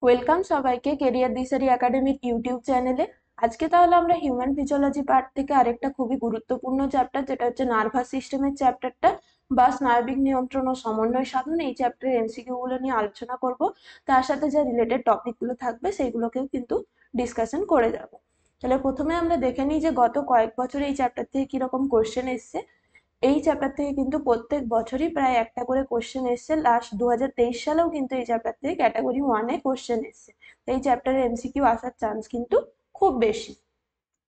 Welcome সবাইকে career দিশারি একাডেমির YouTube চ্যানেলে। আজকে তাহলে আমরা হিউম্যান ফিজিওলজি পার্ট থেকে আরেকটা খুবই গুরুত্বপূর্ণ চ্যাপ্টার, যেটা হচ্ছে নার্ভাস সিস্টেমের চ্যাপ্টারটা বা স্নায়বিক নিয়ন্ত্রণ ও সমন্বয় সাধন, এই চ্যাপ্টারের এমসিকিউ গুলো নিয়ে আলোচনা করব। তার সাথে যে রিলেটেড টপিক গুলো থাকবে সেইগুলোকেও কিন্তু ডিসকাশন করে যাব। তাহলে প্রথমে আমরা দেখে নিই যে গত কয়েক বছরে এই চ্যাপ্টার থেকে কিরকম কোশ্চেন এসছে। এই চ্যাপ্টার থেকে কিন্তু প্রত্যেক বছরই প্রায় একটা করে কোশ্চেন এসছে। লাস্ট 2023 সালেও কিন্তু এই চ্যাপ্টার থেকে ক্যাটাগরি ওয়ানে কোশ্চেন এসছে। এই চ্যাপ্টারের এমসিকিউ আসার চান্স কিন্তু খুব বেশি।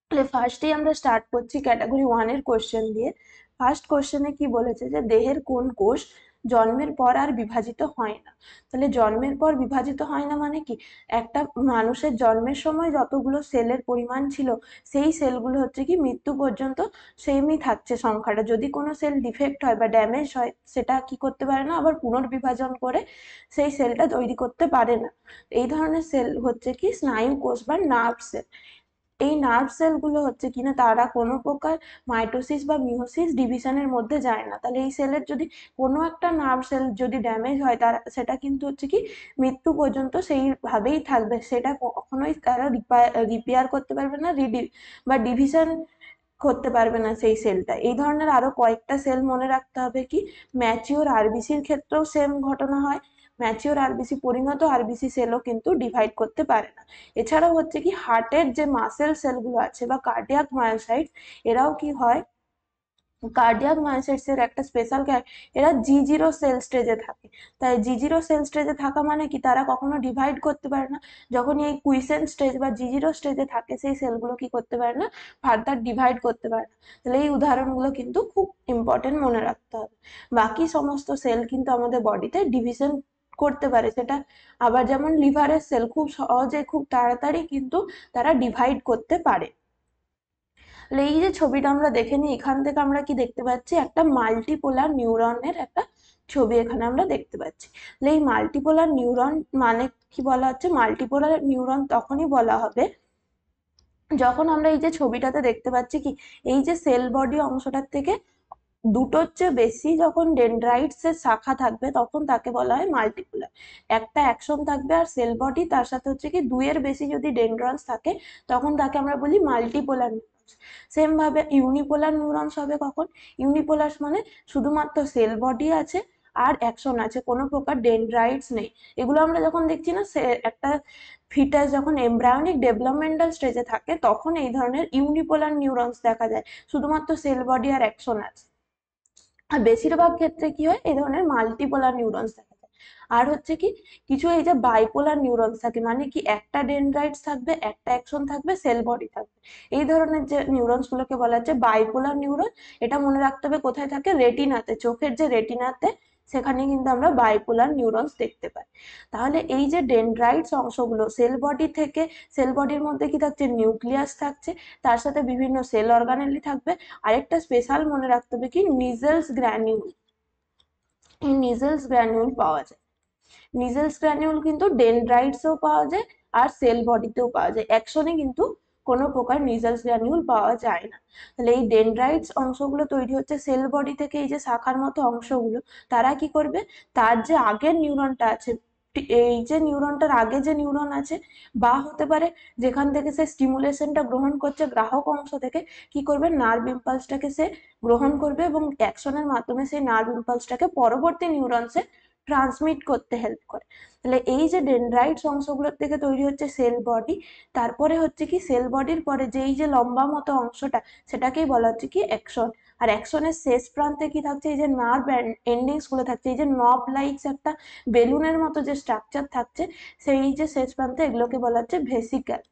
তাহলে ফার্স্টেই আমরা স্টার্ট করছি ক্যাটাগরি ওয়ানের কোশ্চেন দিয়ে। ফার্স্ট কোশ্চেনে কি বলেছে যে দেহের কোন কোষ জন্মের পর আর বিভাজিত হয় না। তাহলে জন্মের পর বিভাজিত হয় না মানে কি, একটা মানুষের জন্মের সময় যতগুলো সেলের পরিমাণ ছিল সেই সেলগুলো হচ্ছে কি মৃত্যু পর্যন্ত সেমই থাকছে সংখ্যাটা। যদি কোনো সেল ডিফেক্ট হয় বা ড্যামেজ হয়, সেটা কি করতে পারে না, আবার পুনর্বিভাজন করে সেই সেলটা তৈরি করতে পারে না। এই ধরনের সেল হচ্ছে কি স্নায়ু কোষ বা নার্ভ সেল। এই নার্ভ সেলগুলো হচ্ছে কিনা তারা কোনো প্রকার মাইটোসিস বা মিওসিস ডিভিশনের মধ্যে যায় না। তাহলে এই সেলের যদি কোনো একটা নার্ভ সেল যদি ড্যামেজ হয়, তার সেটা কিন্তু হচ্ছে কি মৃত্যু পর্যন্ত সেইভাবেই থাকবে, সেটা কখনোই তারা রিপেয়ার করতে পারবে না, বা ডিভিশন করতে পারবে না সেই সেলটা। এই ধরনের আরো কয়েকটা সেল মনে রাখতে হবে। কি, ম্যাচিওর আরবিসির ক্ষেত্রেও সেম ঘটনা হয়। ম্যাচিওর আরবিসি, পরিণত আরবিসি সেলও কিন্তু ডিভাইড করতে পারে না। এছাড়াও হচ্ছে কি হার্টের যে মাসেল সেলগুলো আছে বা কার্ডিয়াক মায়োসাইটস, এরাও কি হয়, কার্ডিয়াক মায়োসাইটস এর একটা স্পেশাল, এরা জি জিরো সেল স্টেজে থাকে। তাই জি জিরো সেল স্টেজে থাকা মানে কি, তারা কখনো ডিভাইড করতে পারে না। যখন এই কুইসেন্ট স্টেজ বা জি জিরো স্টেজে থাকে, সেই সেলগুলো কি করতে পারে না, ফার্দার ডিভাইড করতে পারে না। তাহলে এই উদাহরণগুলো কিন্তু খুব ইম্পর্টেন্ট, মনে রাখতে হবে। বাকি সমস্ত সেল কিন্তু আমাদের বডিতে ডিভিশন করতে পারে, সেটা আবার যেমন লিভারের সেল খুব সহজে খুব তাড়াতাড়ি কিন্তু তারা ডিভাইড করতে পারে। তাহলে এই যে ছবিটা আমরা দেখে নিই, এখান থেকে আমরা কি দেখতে পাচ্ছি, একটা মাল্টিপোলার নিউরনের একটা ছবি এখানে আমরা দেখতে পাচ্ছি। তাহলে এই মাল্টিপোলার নিউরন মানে কি বলা হচ্ছে, মাল্টিপোলার নিউরন তখনই বলা হবে যখন আমরা এই যে ছবিটাতে দেখতে পাচ্ছি কি, এই যে সেল বডি অংশটার থেকে দুটোর চেয়ে বেশি যখন ডেনড্রাইটস এর শাখা থাকবে, তখন তাকে বলা হয় মাল্টিপোলার। একটা অ্যাকশন থাকবে আর সেল বডি, তার সাথে হচ্ছে কি দুইয়ের বেশি যদি ডেনড্রনস থাকে, তখন তাকে আমরা বলি মাল্টিপোলার নিউরনস। সেম ভাবে ইউনিপোলার নিউরনস হবে কখন, ইউনিপোলার মানে শুধুমাত্র সেল বডি আছে আর অ্যাকশন আছে, কোনো প্রকার ডেনড্রাইটস নেই। এগুলো আমরা যখন দেখছি না, একটা ফিটাস যখন এমব্রায়োনিক ডেভেলপমেন্টাল স্টেজে থাকে, তখন এই ধরনের ইউনিপোলার নিউরনস দেখা যায়, শুধুমাত্র সেল বডি আর অ্যাকশন আছে। আর বেশিরভাগ ক্ষেত্রে কি হয়, এই ধরনের মাল্টিপোলার নিউরনস দেখা যায়। আর হচ্ছে কি, কিছু এই যে বাইপোলার নিউরনস থাকে, মানে কি একটা ডেনড্রাইটস থাকবে, একটা অ্যাকশন থাকবে, সেল বডি থাকবে। এই ধরনের যে নিউরনস গুলোকে বলা হচ্ছে বাইপোলার নিউরন। এটা মনে রাখতে হবে কোথায় থাকে, রেটিনাতে, চোখের যে রেটিনাতে, সেখানে কিন্তু আমরা বাইপোলার নিউরনস দেখতে পাই। তাহলে এই যে ডেনড্রাইটস অংশগুলো সেল বডি থেকে, সেল বডির মধ্যে কি থাকছে, নিউক্লিয়াস থাকছে, তার সাথে বিভিন্ন সেল অর্গানেলি থাকবে। আরেকটা স্পেশাল মনে রাখতে হবে কি, নিজেলস গ্র্যানিউল। এই নিজেলস গ্র্যানিউল পাওয়া যায়। নিজেলস গ্র্যানিউল কিন্তু ডেনড্রাইটসেও পাওয়া যায় আর সেল বডিতেও পাওয়া যায়, অ্যাকশনে কিন্তু কোনো প্রকার নিজেলস গ্র্যানিউল পাওয়া যায় না। তাহলে এই ডেনড্রাইটস অংশগুলো তৈরি হচ্ছে সেল বডি থেকে। এই যে শাখার মতো অংশগুলো, তারা কি করবে, তার যে আগের নিউরনটা আছে, এই যে নিউরনটার আগে যে নিউরন আছে, বা হতে পারে যেখান থেকে সে স্টিমুলেশনটা গ্রহণ করছে গ্রাহক অংশ থেকে, কি করবে, নার্ভ ইম্পালসটাকে সে গ্রহণ করবে এবং অ্যাকশনের মাধ্যমে সেই নার্ভ ইম্পালসটাকে পরবর্তী নিউরনসে ট্রান্সমিট করতে হেল্প করে। তাহলে এই যে ডেনড্রাইটস অংশগুলোর থেকে তৈরি হচ্ছে সেল বডি। তারপরে হচ্ছে কি, সেল বডির পরে যে এই যে লম্বা মতো অংশটা, সেটাকেই বলা হচ্ছে কি অ্যাকশন। আর অ্যাকশনের শেষ প্রান্তে কি থাকছে, এই যে নার্ভ এন্ডিংস গুলো থাকছে, এই যে নব লাইকস একটা বেলুনের মতো যে স্ট্রাকচার থাকছে, সেই যে শেষ প্রান্তে, এগুলোকে বলা হচ্ছে ভেসিক্যাল।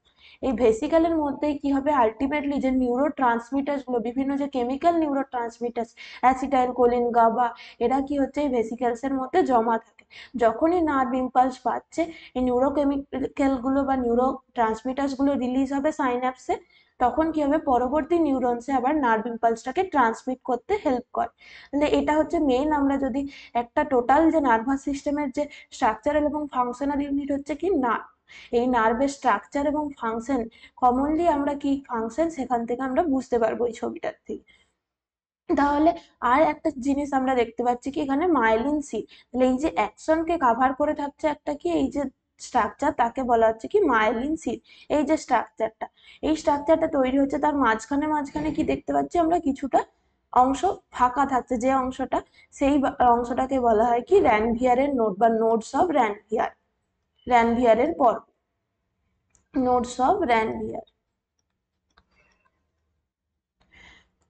এই ভেসিক্যালের মধ্যেই কি হবে, আলটিমেটলি যে নিউরো ট্রান্সমিটার্স গুলো, বিভিন্ন যে কেমিক্যাল নিউরো ট্রান্সমিটার্স, অ্যাসিটাইল কোলিন, গাবা, এরা কি হচ্ছে এই ভেসিক্যালস এর মধ্যে জমা থাকে। যখনই নার্ভ ইম্পালস পাচ্ছে, এই নিউরোকেমিক্যাল গুলো বা নিউরো ট্রান্সমিটার্স গুলো রিলিজ হবে সাইন্যাপসে, তখন কি হবে, পরবর্তী নিউরনসে আবার নার্ভ ইম্পালসটাকে ট্রান্সমিট করতে হেল্প করে। তাহলে এটা হচ্ছে মেইন। আমরা যদি একটা টোটাল যে নার্ভাস সিস্টেমের যে স্ট্রাকচারাল এবং ফাংশনাল ইউনিট হচ্ছে কি নার্ভ, এই নার্ভের স্ট্রাকচার এবং ফাংশন, কমনলি আমরা কি ফাংশন, সেখান থেকে আমরা বুঝতে পারবো এই ছবিটার থেকে। তাহলে আর একটা জিনিস আমরা দেখতে পাচ্ছি কি, এখানে মাইলিন সি। তাহলে এই যে অ্যাকশনকে কাভার করে থাকছে একটা কি, এই যে স্ট্রাকচার তাকে বলা হচ্ছে কি মায়েলিন সিদ। এই যে স্ট্রাকচারটা তৈরি হচ্ছে তার মাঝখানে মাঝখানে কি দেখতে পাচ্ছি আমরা কিছুটা অংশ ফাঁকা থাকছে, যে অংশটা সেই অংশটাকে বলা হয় কি র্যানভিয়ারের নোড বা নোডস অফ র্যানভিয়ার, র্যানভিয়ারের পর্ব, নোডস অফ র্যানভিয়ার।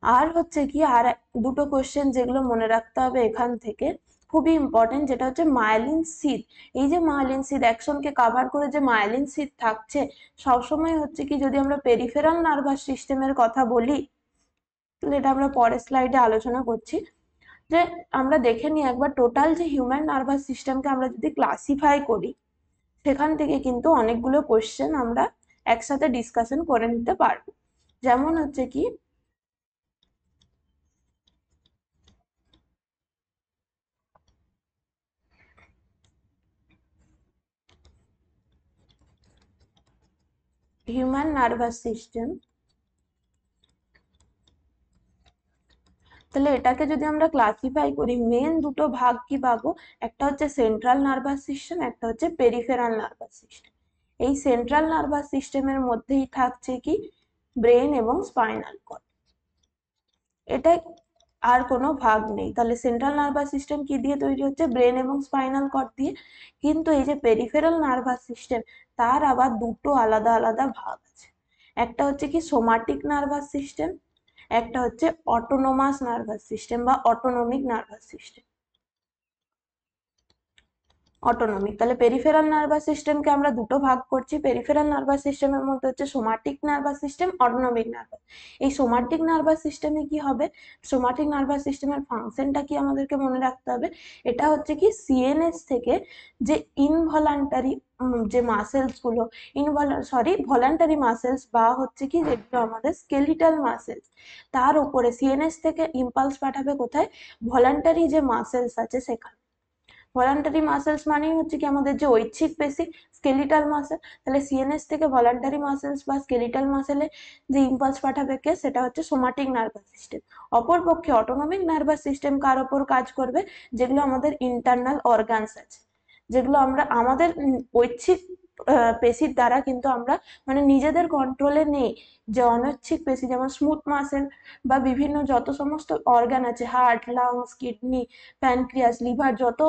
আর হচ্ছে কি আর দুটো কোশ্চেন যেগুলো মনে রাখতে হবে এখান থেকে খুবই ইম্পর্টেন্ট, যেটা হচ্ছে মায়েলিন সিদ। এই যে মায়েলিন সিদ অ্যাকশনকে কাভার করে যে মায়েলিন সিদ থাকছে সবসময় হচ্ছে কি, যদি আমরা পেরিফেরাল নার্ভাস সিস্টেমের কথা বলি, এটা আমরা পরের স্লাইডে আলোচনা করছি, যে আমরা দেখে নিই একবার টোটাল যে হিউম্যান নার্ভাস সিস্টেমকে আমরা যদি ক্লাসিফাই করি, সেখান থেকে কিন্তু অনেকগুলো কোশ্চেন আমরা একসাথে ডিসকাশন করে নিতে পারবো। যেমন হচ্ছে কি হিউম্যান নার্ভাস সিস্টেম, তাহলে এটাকে যদি আমরা ক্লাসিফাই করি মেন দুটো ভাগ কি পাবো, একটা হচ্ছে সেন্ট্রাল নার্ভাস সিস্টেম, একটা হচ্ছে পেরিফেরাল নার্ভাস সিস্টেম। এই সেন্ট্রাল নার্ভাস সিস্টেমের মধ্যেই থাকছে কি ব্রেন এবং স্পাইনাল কর্ড, এটা আর কোনো ভাগ নেই। তাহলে সেন্ট্রাল নার্ভাস সিস্টেম কি দিয়ে তৈরি হচ্ছে, ব্রেন এবং স্পাইনাল কর্ড দিয়ে। কিন্তু এই যে পেরিফেরাল নার্ভাস সিস্টেম তার আবার দুটো আলাদা আলাদা ভাগ আছে, একটা হচ্ছে কি সোমাটিক নার্ভাস সিস্টেম, একটা হচ্ছে অটোনোমাস নার্ভাস সিস্টেম বা অটোনমিক নার্ভাস সিস্টেম। অটোনমিক, তাহলে পেরিফেরাল নার্ভাস সিস্টেমকে আমরা দুটো ভাগ করছি। পেরিফেরাল নার্ভাস সিস্টেমের মধ্যে হচ্ছে somatic nervous system, autonomic nervous. এই সোমাটিক নার্ভাস সিস্টেমে কি হবে, সোমাটিক নার্ভাস সিস্টেমের ফাংশনটা কি আমাদেরকে মনে রাখতে হবে, এটা হচ্ছে কি সিএনএস থেকে যে ইনভলান্টারি যে মাসেলস গুলো, ভলান্টারি মাসেলস বা হচ্ছে কি যেগুলো আমাদের স্কেলিটাল মাসেলস, তার উপরে সিএনএস থেকে ইম্পালস পাঠাবে কোথায়, ভলান্টারি যে মাসেলস আছে সেখানে। ভলান্টারি মাসেলস মানেই হচ্ছে কি আমাদের যে ঐচ্ছিক পেশি, স্কেলিটাল মাসেল। তাহলে সিএনএস থেকে ভলান্টারি মাসেলস বা স্কেলিটাল মাসেলে যে ইম্পালস পাঠাবে কে, সেটা হচ্ছে সোমাটিক নার্ভাস সিস্টেম। অপরপক্ষে অটোনমিক নার্ভাস সিস্টেম কার ওপর কাজ করবে, যেগুলো আমাদের ইন্টারনাল অর্গানস আছে, যেগুলো আমরা আমাদের ঐচ্ছিক পেশির দ্বারা কিন্তু আমরা মানে নিজেদের কন্ট্রোলে নেই, যে অনৈচ্ছিক পেশি যেমন স্মুথ মাসেল বা বিভিন্ন যত সমস্ত অর্গান আছে, heart, lungs, kidney, pancreas, liver, যত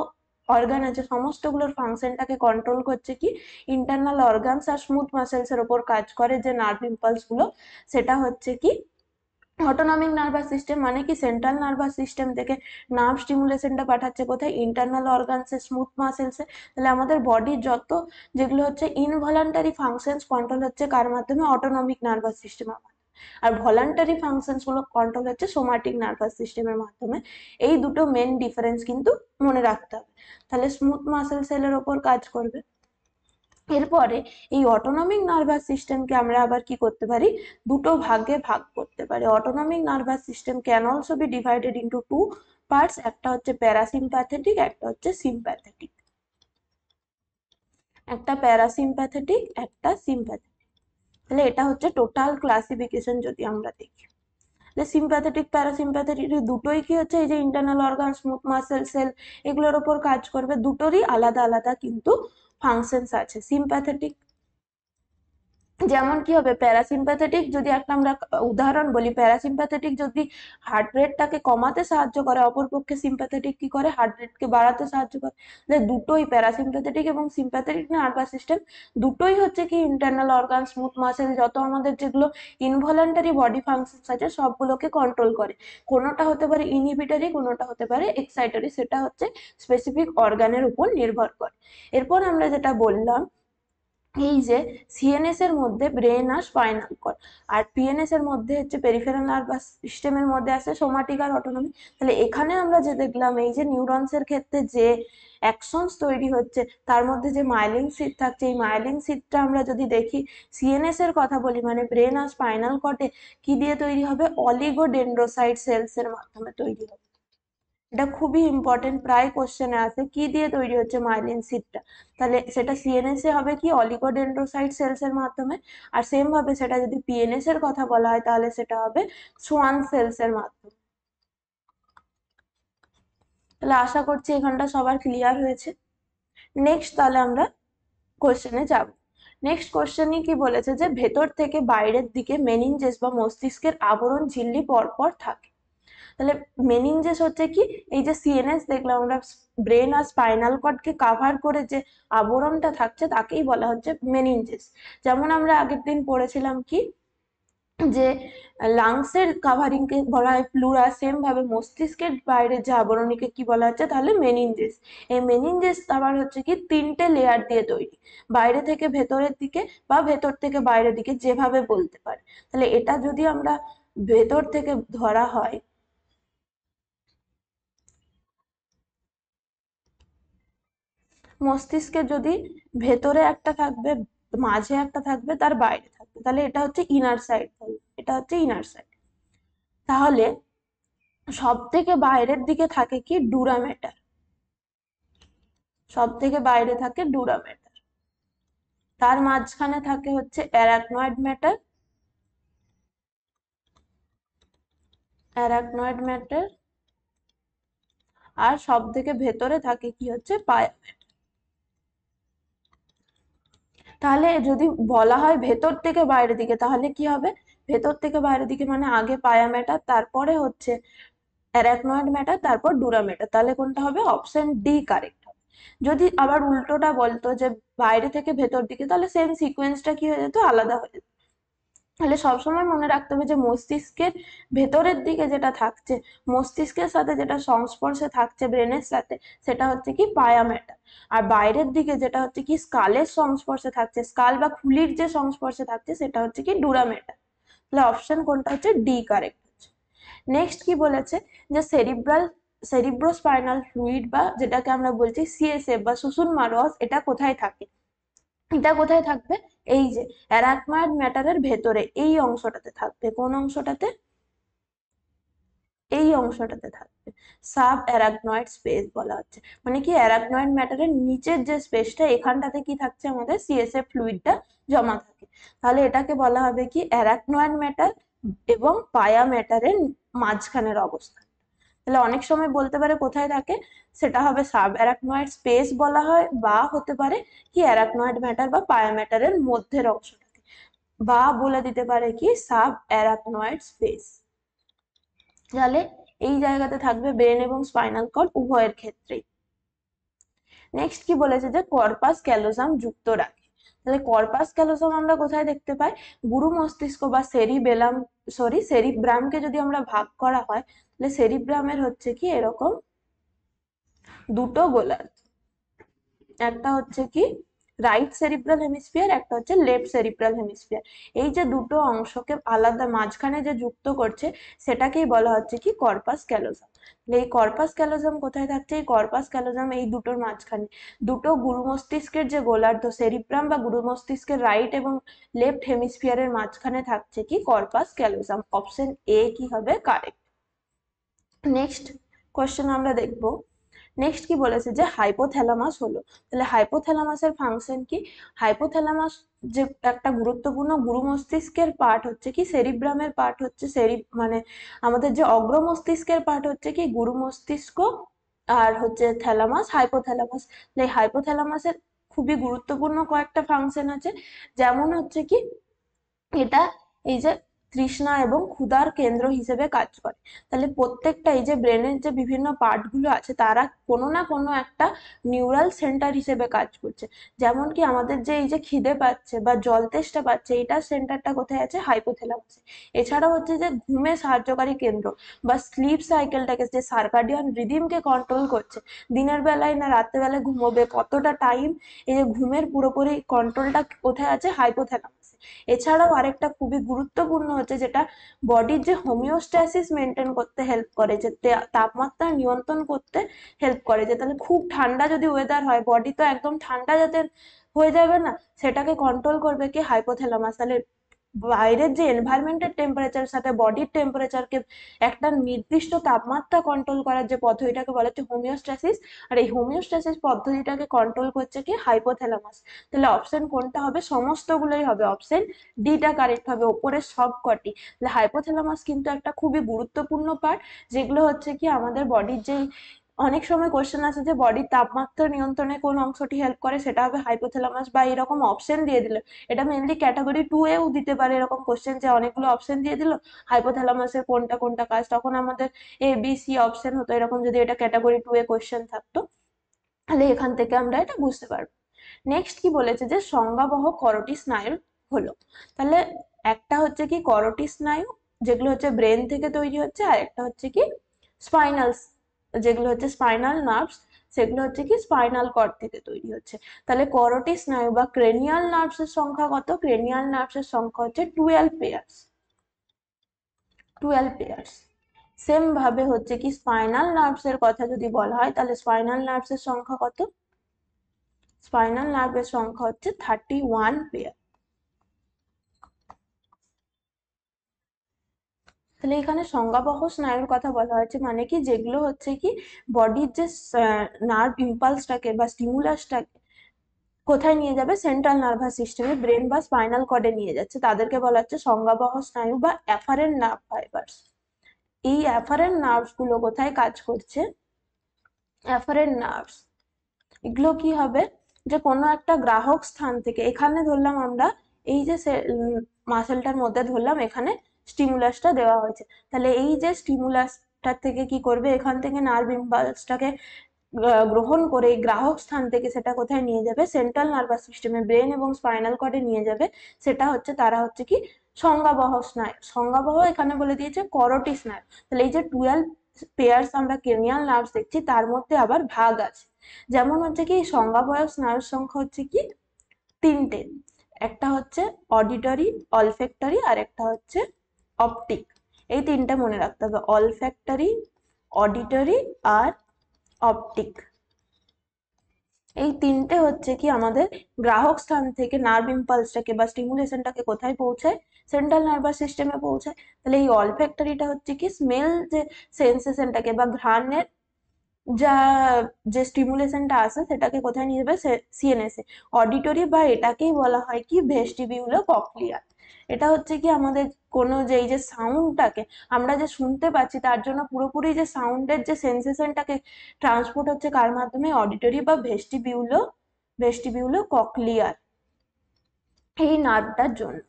অর্গান আছে সমস্তগুলোর ফাংশনটাকে কন্ট্রোল করছে কি ইন্টারনাল অর্গানস আর স্মুথ মাসেলস এর উপর কাজ করে যে নার্ভ ইম্পালস গুলো, সেটা হচ্ছে কি অটোনমিক নার্ভাস সিস্টেম। মানে কি সেন্ট্রাল নার্ভাস সিস্টেম থেকে নার্ভ স্টিমুলেশনটা পাঠাচ্ছে কোথায়, ইন্টারনাল অর্গানসে, স্মুথ মাসেলসে। তাহলে আমাদের বডির যত যেগুলো হচ্ছে ইনভলান্টারি ফাংশনস কন্ট্রোল হচ্ছে কার মাধ্যমে, অটোনমিক নার্ভাস সিস্টেমের মাধ্যমে। আর ভলান্টারি ফাংশনস গুলো কন্ট্রোল হচ্ছে সোমাটিক নার্ভাস সিস্টেমের মাধ্যমে। এই দুটো মেন ডিফারেন্স কিন্তু মনে রাখতে হবে। তাহলে স্মুথ মাসেল সেলের ওপর কাজ করবে। এরপরে এই অটোনমিক নার্ভাস সিস্টেমকে আমরা আবার কি করতে পারি, দুটো ভাগে ভাগ করতে পারি। Autonomic nervous system can also be divided into two parts, একটা হচ্ছে প্যারাসিম্প্যাথেটিক, একটা হচ্ছে সিম্প্যাথেটিক। একটা প্যারাসিম্প্যাথেটিক, একটা সিম্প্যাথেটিক। তাহলে এটা হচ্ছে টোটাল ক্লাসিফিকেশন যদি আমরা দেখি। সিম্প্যাথেটিক প্যারাসিম্প্যাথেটিক দুটোই কি হচ্ছে এই যে internal organ, smooth muscle sell, এগুলোর ওপর কাজ করবে। দুটোরই আলাদা আলাদা কিন্তু ফাংশনস আছে। সিম্প্যাথেটিক যেমন কি হবে, প্যারাসিম্প্যাথেটিক যদি একটা আমরা উদাহরণ বলি, প্যারাসিম্প্যাথেটিক যদি হার্ট রেটটাকে কমাতে সাহায্য করে, অপরপক্ষে সিম্প্যাথেটিক কি করে, হার্ট রেটকে বাড়াতে সাহায্য করে। দুটোই প্যারাসিম্প্যাথেটিক এবং সিম্প্যাথেটিক নার্ভাস সিস্টেম দুটোই হচ্ছে কি ইন্টারনাল অর্গান, স্মুথ মাসেল, যত আমাদের যেগুলো ইনভলান্টারি বডি ফাংশনস আছে সবগুলোকে কন্ট্রোল করে। কোনোটা হতে পারে ইনহিবিটরি, কোনোটা হতে পারে এক্সাইটরি, সেটা হচ্ছে স্পেসিফিক অর্গানের উপর নির্ভর করে। এরপর আমরা যেটা বললাম, এই যে সিএনএস এর মধ্যে ব্রেন আর স্পাইনাল কর্ড, আর পিএনএস এর মধ্যে হচ্ছে পেরিফেরাল নার্ভাস সিস্টেমের মধ্যে আছে সোমাটিক আর অটোনমিক। তাহলে এখানে আমরা যে দেখলাম এই যে নিউরনস এর ক্ষেত্রে যে অ্যাকশনস তৈরি হচ্ছে তার মধ্যে যে মাইলিন সিট থাকছে, এই মাইলিন সিটটা আমরা যদি দেখি সিএনএস এর কথা বলি, মানে ব্রেন আর স্পাইনাল কর্ডে কি দিয়ে তৈরি হবে, অলিগোডেন্ড্রোসাইট সেলস এর মাধ্যমে তৈরি হবে। এটা খুবই ইম্পর্টেন্ট, প্রায় কোশ্চেনে আসে কি দিয়ে তৈরি হচ্ছে মাইলিন সিটটা। তাহলে সেটা সিএনএস এ হবে কি অলিগোডেন্ড্রোসাইট সেলস এর মাধ্যমে, আর সেম ভাবে সেটা যদি পিএনএস এর কথা বলা হয় তাহলে সেটা হবে সোয়ান সেলস এর মাধ্যমে। তাহলে আশা করছি এখানটা সবার ক্লিয়ার হয়েছে। নেক্সট তাহলে আমরা কোশ্চেনে যাব। নেক্সট কোশ্চেনে কি বলেছে যে ভেতর থেকে বাইরের দিকে মেনিনজেস বা মস্তিষ্কের আবরণ ঝিল্লি পরপর থাকে। তাহলে মেনিনজেস হচ্ছে কি, এই যে সিএনএস দেখলাম আমরা, ব্রেন আর স্পাইনাল কর্ডকে কাভার করে যে আবরণটা থাকছে তাকেই বলা হচ্ছে মেনিনজেস। যেমন আমরা আগের দিন পড়েছিলাম কি, যে লাংসের কাভারিং কে বলা হয় প্লুরা, সেম ভাবে মস্তিষ্কের বাইরে যে আবরণীকে কি বলা হচ্ছে তাহলে মেনিনজেস। এই মেনিনজেস আবার হচ্ছে কি তিনটে লেয়ার দিয়ে তৈরি, বাইরে থেকে ভেতরের দিকে বা ভেতর থেকে বাইরের দিকে যেভাবে বলতে পারে। তাহলে এটা যদি আমরা ভেতর থেকে ধরা হয়, মস্তিষ্কের যদি ভেতরে একটা থাকবে, মাঝে একটা থাকবে, তার বাইরে থাকবে, তাহলে এটা হচ্ছে ইনার সাইড, এটা হচ্ছে ইনার সাইড। তাহলে সব থেকে বাইরের দিকে থাকে কি ডুরা ম্যাটার, সব থেকে বাইরে থাকে ডুরা ম্যাটার, তার মাঝখানে থাকে হচ্ছে অ্যারাকনয়েড ম্যাটার, অ্যারাকনয়েড ম্যাটার, আর সব থেকে ভেতরে থাকে কি হচ্ছে পায়া। তাহলে যদি বলা হয় ভেতর থেকে বাইরের দিকে তাহলে কি হবে, ভেতর থেকে বাইরের দিকে মানে আগে পায়া ম্যাটার, তারপরে হচ্ছে অ্যারাকনয়েড ম্যাটার, তারপর ডুরা ম্যাটার। তাহলে কোনটা হবে, অপশন ডি কারেক্ট হবে। যদি আবার উল্টোটা বলতো যে বাইরে থেকে ভেতর দিকে, তাহলে সেম সিকোয়েন্সটা কি হয়ে যেত, আলাদা হয়ে যেত। তাহলে সবসময় মনে রাখতে হবে যে মস্তিষ্কের ভেতরের দিকে যেটা থাকছে, মস্তিষ্কের সাথে যেটা সংস্পর্শে থাকছে ব্রেনের সাথে, সেটা হচ্ছে কি পায়া ম্যাটার। আর বাইরের দিকে যেটা হচ্ছে কি স্কালের সংস্পর্শে থাকছে, স্কাল বা খুলির যে সংস্পর্শে থাকছে, সেটা হচ্ছে কি ডুরা ম্যাটার। তাহলে অপশন কোনটা হচ্ছে ডি কারেক্ট হচ্ছে। নেক্সট কি বলেছে, যে সেরিব্রোস্পাইনাল ফ্লুইড বা যেটাকে আমরা বলছি সিএসএফ বা সুষুম্না রস, এটা কোথায় থাকে, এটা কোথায় থাকবে, এই যে অ্যারাকনয়েড ম্যাটারের ভেতরে এই অংশটাতে থাকবে। কোন অংশটাতে, এই অংশটাতে থাকবে, সাব অ্যারাকনয়েড স্পেস বলা হচ্ছে। মানে কি অ্যারাকনয়েড ম্যাটারের নিচের যে স্পেসটা, এখানটাতে কি থাকছে, আমাদের সিএসএফ ফ্লুইডটা জমা থাকে। তাহলে এটাকে বলা হবে কি অ্যারাকনয়েড ম্যাটার এবং পায়া ম্যাটারের মাঝখানের অবস্থা। তাহলে অনেক সময় বলতে পারে কোথায় থাকে, সেটা হবে সাব অ্যারাকনয়েড স্পেস বলা হয়, বা হতে পারে কি অ্যারাকনয়েড ম্যাটার বা পায়া ম্যাটারের মধ্যের অংশটাকে, বা বলে দিতে পারে কি সাব অ্যারাকনয়েড স্পেস। তাহলে এই জায়গাতে থাকবে ব্রেন এবং স্পাইনাল কর্ড উভয়ের ক্ষেত্রেই। নেক্সট কি বলেছে, যে কর্পাস ক্যালোসাম যুক্ত রাখে। তাহলে কর্পাস ক্যালোসাম আমরা কোথায় দেখতে পাই, গুরু মস্তিষ্ক বা সেরিব্রামকে যদি আমরা ভাগ করা হয়, তাহলে সেরিব্রামের হচ্ছে কি এরকম দুটো গোলার্ধ, একটা হচ্ছে কি রাইট সেরিব্রাল হেমিস্ফিয়ার, একটা হচ্ছে লেফট সেরিব্রাল হেমিস্ফিয়ার। এই যে দুটো অংশকে আলাদা মাঝখানে যে যুক্ত করছে, সেটাকেই বলা হচ্ছে কি কর্পাস ক্যালোসাম। এই কর্পাস ক্যালোসাম কোথায় থাকছে, এই কর্পাস ক্যালোসাম এই দুটোর মাঝখানে, দুটো গুরু মস্তিষ্কের যে গোলার্ধ সেরিব্রাম বা গুরু মস্তিষ্কের রাইট এবং লেফট হেমিস্ফিয়ারের মাঝখানে থাকছে কি কর্পাস ক্যালোসাম। অপশন এ কি হবে কারেক্ট। নেক্সট কোশ্চেন আমরা দেখব। নেক্সট কি বলেছে, যে হাইপোথ্যালামাস হলো। তাহলে হাইপোথ্যালামাসের ফাংশন কি, হাইপোথ্যালামাস যে একটা গুরুত্বপূর্ণ গুরু মস্তিষ্কের পার্ট হচ্ছে কি সেরিব্রামের পার্ট হচ্ছে মানে আমাদের যে অগ্র মস্তিষ্কের পার্ট হচ্ছে কি গুরু মস্তিষ্ক, আর হচ্ছে থ্যালামাস হাইপোথ্যালামাস। এই হাইপোথ্যালামাসের খুবই গুরুত্বপূর্ণ কয়েকটা ফাংশন আছে, যেমন হচ্ছে কি এটা এই যে তৃষ্ণা এবং ক্ষুধার কেন্দ্র হিসেবে কাজ করে। তাহলে প্রত্যেকটা এই যে ব্রেনের যে বিভিন্ন পার্ট গুলো আছে, তারা কোনো না কোনো একটা নিউরাল সেন্টার হিসেবে কাজ করছে। যেমন কি আমাদের যে এই যে খিদে পাচ্ছে বা জল তেষ্টা পাচ্ছে, এটার সেন্টারটা কোথায় আছে, হাইপোথ্যালামাসে। এছাড়াও হচ্ছে যে ঘুমে সাহায্যকারী কেন্দ্র বা স্লিপ সাইকেলটাকে, যে সার্কাডিয়ান রিদিমকে কন্ট্রোল করছে, দিনের বেলায় না রাত্রে বেলায় ঘুমোবে, কতটা টাইম, এই যে ঘুমের পুরোপুরি কন্ট্রোলটা কোথায় আছে, হাইপোথ্যালামাসে। এছাড়াও আরেকটা খুবই গুরুত্বপূর্ণ হচ্ছে, যেটা বডির যে হোমিওস্ট্যাসিস মেনটেন করতে হেল্প করে, যে তাপমাত্রা নিয়ন্ত্রণ করতে হেল্প করে। যে তাহলে খুব ঠান্ডা যদি ওয়েদার হয়, বডি তো একদম ঠান্ডা যাতে হয়ে যাবে না, সেটাকে কন্ট্রোল করবে কি হাইপোথ্যালামাস। তাহলে বাইরের যে এনভায়রনমেন্টের টেম্পারেচারের সাথে বডির টেম্পারেচারকে একটা নির্দিষ্ট তাপমাত্রা কন্ট্রোল করার যে পদ্ধতিটাকে বলা হচ্ছে হোমিওস্ট্যাসিস, আর এই হোমিওস্ট্যাসিস পদ্ধতিটাকে কন্ট্রোল করছে কি হাইপোথ্যালামাস। তাহলে অপশন কোনটা হবে, সমস্তগুলোই হবে, অপশন ডিটা কারেক্ট হবে, ওপরের সব কটি। তাহলে হাইপোথ্যালামাস কিন্তু একটা খুবই গুরুত্বপূর্ণ পার্ট, যেগুলো হচ্ছে কি আমাদের বডির যে অনেক সময় কোশ্চেন আছে যে বডির তাপমাত্রা নিয়ন্ত্রণে কোন অংশটি হেল্প করে, সেটা হবে হাইপোথ্যালামাস, বা এরকম অপশন দিয়ে দিল। এটা মেনলি ক্যাটাগরি 2 এও দিতে পারে এরকম কোশ্চেন, যে অনেকগুলো অপশন দিয়ে দিল হাইপোথ্যালামাসের কোনটা কোনটা কাজ, তখন আমাদের এ বি সি অপশন হতো এরকম। যদি এটা ক্যাটাগরি 2 এ কোশ্চেন থাকতো তাহলে এখান থেকে আমরা এটা বুঝতে পারবো। নেক্সট কি বলেছে যে সংজ্ঞাবহ করোটি স্নায়ু হলো। তাহলে একটা হচ্ছে কি করোটি স্নায়ু, যেগুলো হচ্ছে ব্রেন থেকে তৈরি হচ্ছে, আর একটা হচ্ছে কি স্পাইনাল, যেগুলো হচ্ছে স্পাইনাল নার্ভস, সেগুলো হচ্ছে কি স্পাইনাল কর্ড থেকে তৈরি হচ্ছে। তাহলে করোটি স্নায়ু বা ক্রেনিয়াল নার্ভস এর সংখ্যা কত? ক্রেনিয়াল নার্ভস এর সংখ্যা হচ্ছে 12 পেয়ার্স, 12 পেয়ার্স। সেম ভাবে হচ্ছে কি স্পাইনাল নার্ভস এর কথা যদি বলা হয়, তাহলে স্পাইনাল নার্ভস এর সংখ্যা কত? স্পাইনাল নার্ভের সংখ্যা হচ্ছে 31 পেয়ার। তাহলে এখানে সংজ্ঞাবহ স্নায়ুর কথা বলা হয়েছে, মানে কি যেগুলো হচ্ছে কি বডির যে নার্ভ ইম্পালসটাকে বা স্টিমুলাসটাকে কোথায় নিয়ে যাবে, সেন্ট্রাল নার্ভাস সিস্টেমে, ব্রেন বা স্পাইনাল কর্ডে নিয়ে যাচ্ছে, তাদেরকে বলা হচ্ছে সংজ্ঞাবহ স্নায়ু বা অ্যাফারেন্ট নার্ভ ফাইবার্স। এই অ্যাফারেন্ট নার্ভস গুলো কোথায় কাজ করছে? অ্যাফারেন্ট নার্ভস এগুলো কি হবে, যে কোনো একটা গ্রাহক স্থান থেকে, এখানে ধরলাম আমরা এই যে মাসেলটার মধ্যে ধরলাম এখানে স্টিমুলাসটা দেওয়া হয়েছে, তাহলে এই যে স্টিমুলাসটার থেকে কি করবে, এখান থেকে নার্ভ ইম্পালসটাকে গ্রহণ করে গ্রাহক স্থান থেকে সেটা কোথায় নিয়ে যাবে, সেন্ট্রাল নার্ভাস সিস্টেমে, ব্রেন এবং স্পাইনাল কর্ডে নিয়ে যাবে। সেটা হচ্ছে তারা হচ্ছে কি সংজ্ঞাবহ স্নায়ু। সংজ্ঞাবহ এখানে বলে দিয়েছে করোটি স্নায়ু। তাহলে এই যে 12 পেয়ার্স আমরা ক্রেনিয়াল নার্ভস দেখছি, তার মধ্যে আবার ভাগ আছে। যেমন হচ্ছে কি সংজ্ঞাবহ স্নায়ুর সংখ্যা হচ্ছে কি 3টে। একটা হচ্ছে অডিটরি, অলফ্যাক্টরি, আর একটা হচ্ছে অপটিক। এই 3টে মনে রাখতে হবে, অলফ্যাক্টরি, অডিটরি আর অপটিক। এই 3টে হচ্ছে কি আমাদের গ্রাহক স্থান থেকে নার্ভ ইম্পালসটাকে বা স্টিমুলেশনটাকে কোথায় পৌঁছায়, সেন্ট্রাল নার্ভাস সিস্টেমে পৌঁছায়। তাহলে এই অলফ্যাক্টরিটা হচ্ছে কি স্মেল যে সেন্সেশনটাকে বা ঘ্রাণের যা যে স্টিমুলেশনটা আছে সেটাকে কোথায় নিয়ে যাবে, সিএনএস এ। অডিটরি বা এটাকেই বলা হয় কি ভেস্টিবিউলো কক্লিয়ার। এটা হচ্ছে কি আমাদের কোনো যে এই যে সাউন্ডটাকে আমরা যে শুনতে পাচ্ছি, তার জন্য পুরোপুরি যে সাউন্ডের যে সেন্সেশনটাকে ট্রান্সপোর্ট হচ্ছে কার মাধ্যমে, অডিটরি বা ভেস্টিবিউলো, ভেস্টিবিউলো কক্লিয়ার এই নার্ভটার জন্য।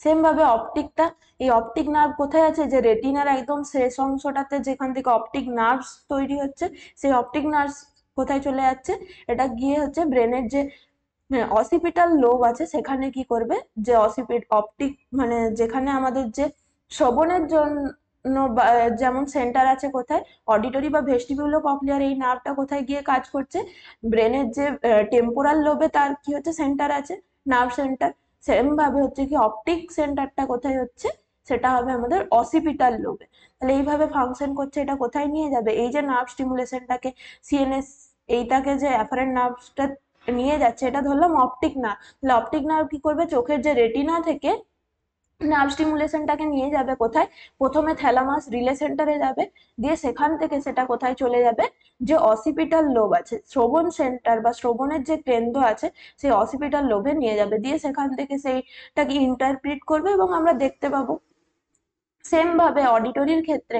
সেম ভাবে অপটিকটা, এই অপটিক নার্ভ কোথায় আছে, যে রেটিনার একদম শেষ অংশটাতে যেখান থেকে অপটিক নার্ভস তৈরি হচ্ছে, সেই অপটিক নার্ভস কোথায় চলে যাচ্ছে, এটা গিয়ে হচ্ছে ব্রেনের যে অসিপিটাল লোব আছে সেখানে কি করবে, যে অপটিক মানে যেখানে আমাদের যে শ্রবণের জন্য যেমন সেন্টার আছে কোথায়, অডিটরি বা ভেস্টিবিউলো কক্লিয়ার, এই নার্ভটা কোথায় গিয়ে কাজ করছে, ব্রেনের যে টেম্পোরাল লোবে তার কি হচ্ছে সেন্টার আছে, নার্ভ সেন্টার। সেম ভাবে হচ্ছে কি অপটিক সেন্টারটা কোথায় হচ্ছে, সেটা হবে আমাদের অসিপিটাল লোবে। তাহলে এইভাবে ফাংশন করছে। এটা কোথায় নিয়ে যাবে, এই যে নার্ভ স্টিমুলেশনটাকে, সিএনএস, এইটাকে যে অ্যাফারেন্ট নার্ভসটা নিয়ে যাচ্ছে, এটা ধরলাম অপটিক নার্ভ। তাহলে অপটিক নার্ভ কি করবে, চোখের যে রেটিনা থেকে নার্ভ স্টিমুলেশনটাকে নিয়ে যাবে কোথায়, প্রথমে থ্যালামাস রিলে সেন্টারে যাবে, দিয়ে সেখান থেকে সেটা কোথায় চলে যাবে, যে অসিপিটাল লোব আছে, শ্রবণ সেন্টার বা শ্রবণের যে কেন্দ্র আছে, সেই অসিপিটাল লোবে নিয়ে যাবে, দিয়ে সেখান থেকে সেইটাকে ইন্টারপ্রিট করবে এবং আমরা দেখতে পাবো। সেম ভাবে অডিটরির ক্ষেত্রে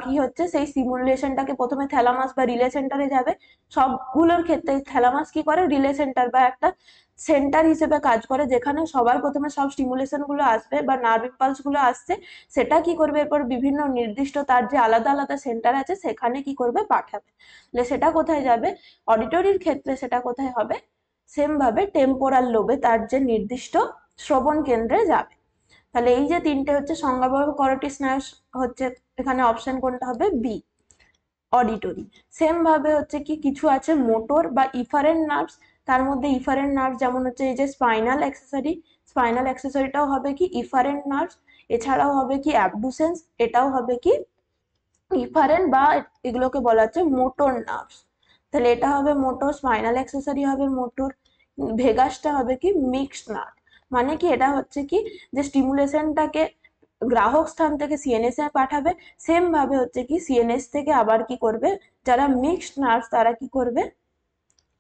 কি হচ্ছে, সেই সিমুলেশনটাকে প্রথমে থ্যালামাস বা রিলে সেন্টারে যাবে। সবগুলোর ক্ষেত্রে থ্যালামাস কি করে, রিলে সেন্টার বা একটা সেন্টার হিসেবে কাজ করে, যেখানে সবার প্রথমে সব স্টিমুলেশন গুলো আসবে বা নার্ভ ইম্পালস গুলো আসছে, সেটা কি করবে এরপর বিভিন্ন নির্দিষ্ট তার যে আলাদা আলাদা সেন্টার আছে সেখানে কি করবে, পাঠাবে। তাহলে সেটা কোথায় যাবে, অডিটরির ক্ষেত্রে সেটা কোথায় হবে, সেম ভাবে টেম্পোরাল লোবে তার যে নির্দিষ্ট শ্রবণ কেন্দ্রে যাবে। তাহলে এই যে 3টে হচ্ছে সংজ্ঞাবহ করোটি স্নায়ু হচ্ছে, এখানে অপশন কোনটা হবে, বি, অডিটরি। সেম ভাবে হচ্ছে কি কিছু আছে মোটর বা ইফারেন্ট নার্ভস, তার মধ্যে ইফারেন্ট নার্ভ যেমন হচ্ছে এই যে স্পাইনাল অ্যাক্সেসরি, স্পাইনাল অ্যাক্সেসরিটাও হবে কি ইফারেন্ট নার্ভস। এছাড়াও হবে কি অ্যাবডুসেন্স, এটাও হবে কি ইফারেন্ট বা এগুলোকে বলা হচ্ছে মোটর নার্ভস। তাহলে এটা হবে মোটর, স্পাইনাল অ্যাক্সেসরি হবে মোটর, ভেগাসটা হবে কি মিক্সড নার্ভ। মানে কি এটা হচ্ছে কি যে স্টিমুলেশনটাকে গ্রাহক স্থান থেকে সিএনএস এ পাঠাবে, সেম ভাবে হচ্ছে কি সিএনএস থেকে আবার কি করবে, যারা মিক্সড নার্ভ তারা কি করবে,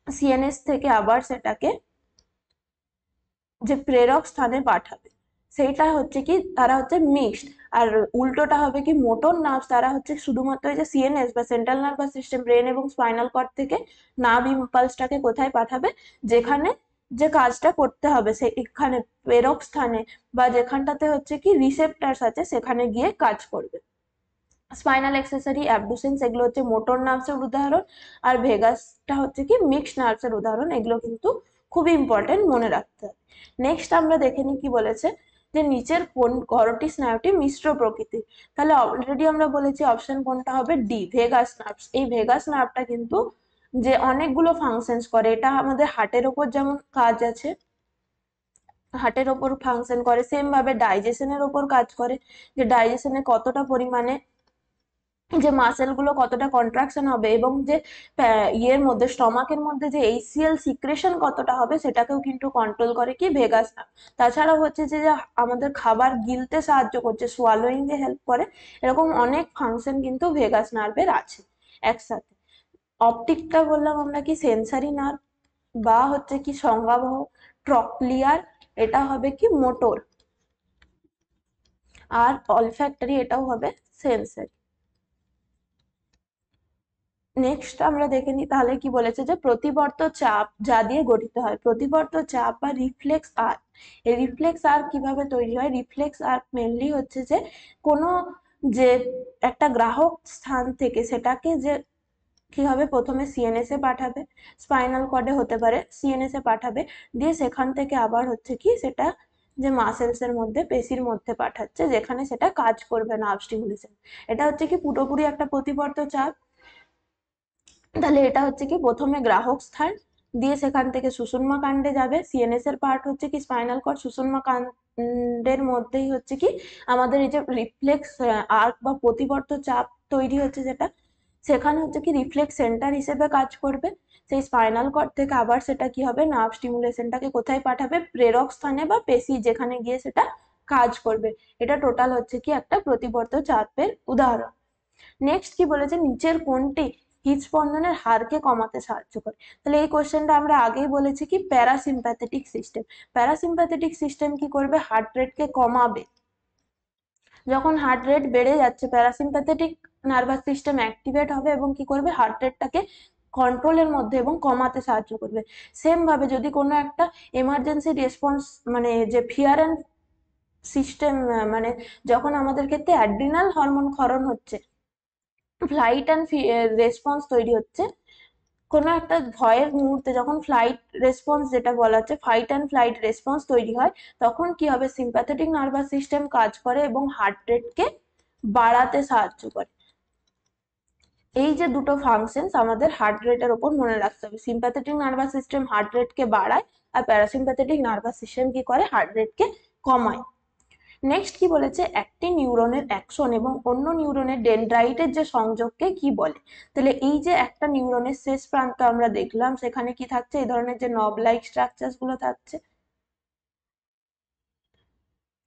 সিএনএস থেকে আবার সেটাকে যে প্রেরক স্থানে পাঠাবে, সেইটা হচ্ছে কি তারা হচ্ছে মিক্সড। আর উল্টোটা হবে কি মোটর নার্ভস তারা হচ্ছে শুধুমাত্র এই যে সিএনএস বা সেন্ট্রাল নার্ভাস সিস্টেম, ব্রেন এবং স্পাইনাল কর্ড থেকে নার্ভ ইম্পালসটাকে কোথায় পাঠাবে, যেখানে যে কাজটা করতে হবে সেখানে প্রেরক স্থানে বা যেখানটাতে হচ্ছে কি রিসেপ্টার্স আছে সেখানে গিয়ে কাজ করবে। স্পাইনাল অ্যাক্সেসরি, অ্যাবডুসেন্স এগুলো হচ্ছে মোটর নার্ভসের উদাহরণ, আর ভেগাসটা হচ্ছে কি মিক্সড নার্ভসের উদাহরণ। এগুলো কিন্তু খুবই ইম্পর্টেন্ট, মনে রাখতে হবে। নেক্সট আমরা দেখে নিই কি বলেছে, যে নিচের কোন করোটি স্নায়ুটি মিশ্র প্রকৃতির। তাহলে অলরেডি আমরা বলেছি অপশন কোনটা হবে, ডি, ভেগাস নার্ভস। এই ভেগাস নার্ভটা কিন্তু যে অনেকগুলো ফাংশনস করে, এটা আমাদের হার্টের ওপর যেমন কাজ আছে, হার্টের ওপর ফাংশন করে, সেম ভাবে ডাইজেশনের ওপর কাজ করে, যে ডাইজেশনে কতটা পরিমাণে যে মাসেল গুলো কতটা কন্ট্রাকশন হবে, এবং যে ইয়ের মধ্যে স্টমাকের মধ্যে যে এইচসিএল সিক্রেশন কতটা হবে সেটাকেও কিন্তু কন্ট্রোল করে কি ভেগাস নার্ভ। তাছাড়াও হচ্ছে যে যে আমাদের খাবার গিলতে সাহায্য করছে, সোয়ালোইং এ হেল্প করে, এরকম অনেক ফাংশন কিন্তু ভেগাস নার্ভের আছে একসাথে। অপটিকটা বললাম আমরা কি সেন্সারি নার্ভ, বা হচ্ছে কি সংজ্ঞাবহ ট্রক্লিয়ার, এটা হবে কি মোটর, আর অলফ্যাক্টরি এটাও হবে সেন্সারি। নেক্সট আমরা দেখে নিই তাহলে কি বলেছে, যে প্রতিবর্ত চাপ যা দিয়ে গঠিত হয়। প্রতিবর্ত চাপ বা রিফ্লেক্স আর্ক, এই রিফ্লেক্স আর্ক কিভাবে তৈরি হয়? রিফ্লেক্স আর্ক মেনলি হচ্ছে যে কোনো যে একটা গ্রাহক স্থান থেকে সেটাকে যে কি হবে, প্রথমে সিএনএস এ পাঠাবে, স্পাইনাল কর্ডে হতে পারে, সিএনএস এ পাঠাবে, দিয়ে সেখান থেকে আবার হচ্ছে কি সেটা যে মাসেলস এর মধ্যে, পেশির মধ্যে পাঠাচ্ছে, যেখানে সেটা কাজ করবে নার্ভ স্টিমুলেশন। এটা হচ্ছে কি পুরোপুরি একটা প্রতিবর্ত চাপ। তাহলে এটা হচ্ছে কি প্রথমে গ্রাহক স্থান, দিয়ে সেখান থেকে সুষুম্না কাণ্ডে যাবে, সিএনএস এর পার্ট হচ্ছে কি স্পাইনাল কর্ড, সুষুম্না কাণ্ডের মধ্যেই হচ্ছে কি আমাদের এই যে রিফ্লেক্স আর্ক বা প্রতিবর্ত চাপ তৈরি হচ্ছে, যেটা সেখানে হচ্ছে কি রিফ্লেক্স সেন্টার হিসেবে কাজ করবে। সেই স্পাইনাল কর্ড থেকে আবার সেটা কি হবে, নার্ভ স্টিমুলেশনটাকে কোথায় পাঠাবে, প্রেরক স্থানে বা পেশি, যেখানে গিয়ে সেটা কাজ করবে। এটা টোটাল হচ্ছে কি একটা প্রতিবর্ত চাপের উদাহরণ। নেক্সট কি বলেছে, নিচের কোনটি হৃদস্পন্দনের হারকে কমাতে সাহায্য করে? তাহলে এই কোশ্চেনটা আমরা আগেই বলেছি কি প্যারাসিম্প্যাথেটিক সিস্টেম। প্যারাসিম্প্যাথেটিক সিস্টেম কি করবে, হার্ট রেটকে কমাবে। যখন হার্ট রেট বেড়ে যাচ্ছে, প্যারাসিম্প্যাথেটিক নার্ভাস সিস্টেম অ্যাক্টিভেট হবে এবং কি করবে, হার্ট রেটটাকে কন্ট্রোলের মধ্যে এবং কমাতে সাহায্য করবে। সেম ভাবে যদি কোনো একটা এমার্জেন্সি রেসপন্স, মানে যে ফিয়ার অ্যান্ড সিস্টেম, মানে যখন আমাদের ক্ষেত্রে অ্যাড্রিনাল হরমোন ক্ষরণ হচ্ছে, ফ্লাইট অ্যান্ড রেসপন্স তৈরি হচ্ছে, কোনো একটা ভয়ের মুহূর্তে যখন ফ্লাইট রেসপন্স যেটা বলা হচ্ছে ফাইট অ্যান্ড ফ্লাইট রেসপন্স তৈরি হয়, তখন কি হবে, সিম্প্যাথেটিক নার্ভাস সিস্টেম কাজ করে এবং হার্ট রেটকে বাড়াতে সাহায্য করে। এই যে দুটো ফাংশনস আমাদের হার্ট রেটের ওপর মনে রাখতে হবে, সিম্প্যাথেটিক নার্ভাস সিস্টেম হার্ট রেটকে বাড়ায়, আর প্যারাসিম্প্যাথেটিক নার্ভাস সিস্টেম কি করে, হার্ট রেটকে কমায়। নেক্সট কি বলেছে, একটি নিউরনের অ্যাকশন এবং অন্য নিউরনের ডেনড্রাইটের যে সংযোগকে কি বলে? তাহলে এই যে একটা নিউরনের শেষ প্রান্ত আমরা দেখলাম, সেখানে কি থাকছে, এই ধরনের যে নব লাইক স্ট্রাকচার গুলো থাকছে,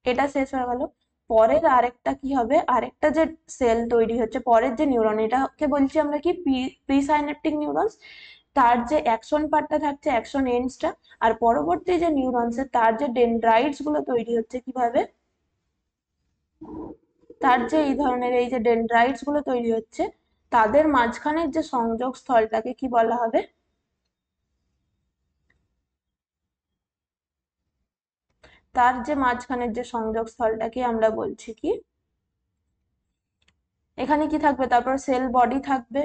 এটা শেষ হয়ে গেল। পরের আরেকটা কি হবে, আরেকটা যে সেল তৈরি হচ্ছে পরের যে নিউরন, এটাকে বলছি আমরা কি প্রিসাইন্যাপটিক নিউরনস। তার যে অ্যাকশন পার্টটা থাকছে, অ্যাকশন এন্ডসটা, আর পরবর্তী যে নিউরনসের তার যে ডেনড্রাইটস গুলো তৈরি হচ্ছে কিভাবে, তার যে এই ধরনের এই যে ডেনড্রাইটস গুলো তৈরি হচ্ছে, তাদের মাঝখানের যে সংযোগ স্থলটাকে কি বলা হবে, তার যে মাঝখানের যে সংযোগ স্থলটাকে আমরা বলছি কি, এখানে কি থাকবে, তারপর সেল বডি থাকবে,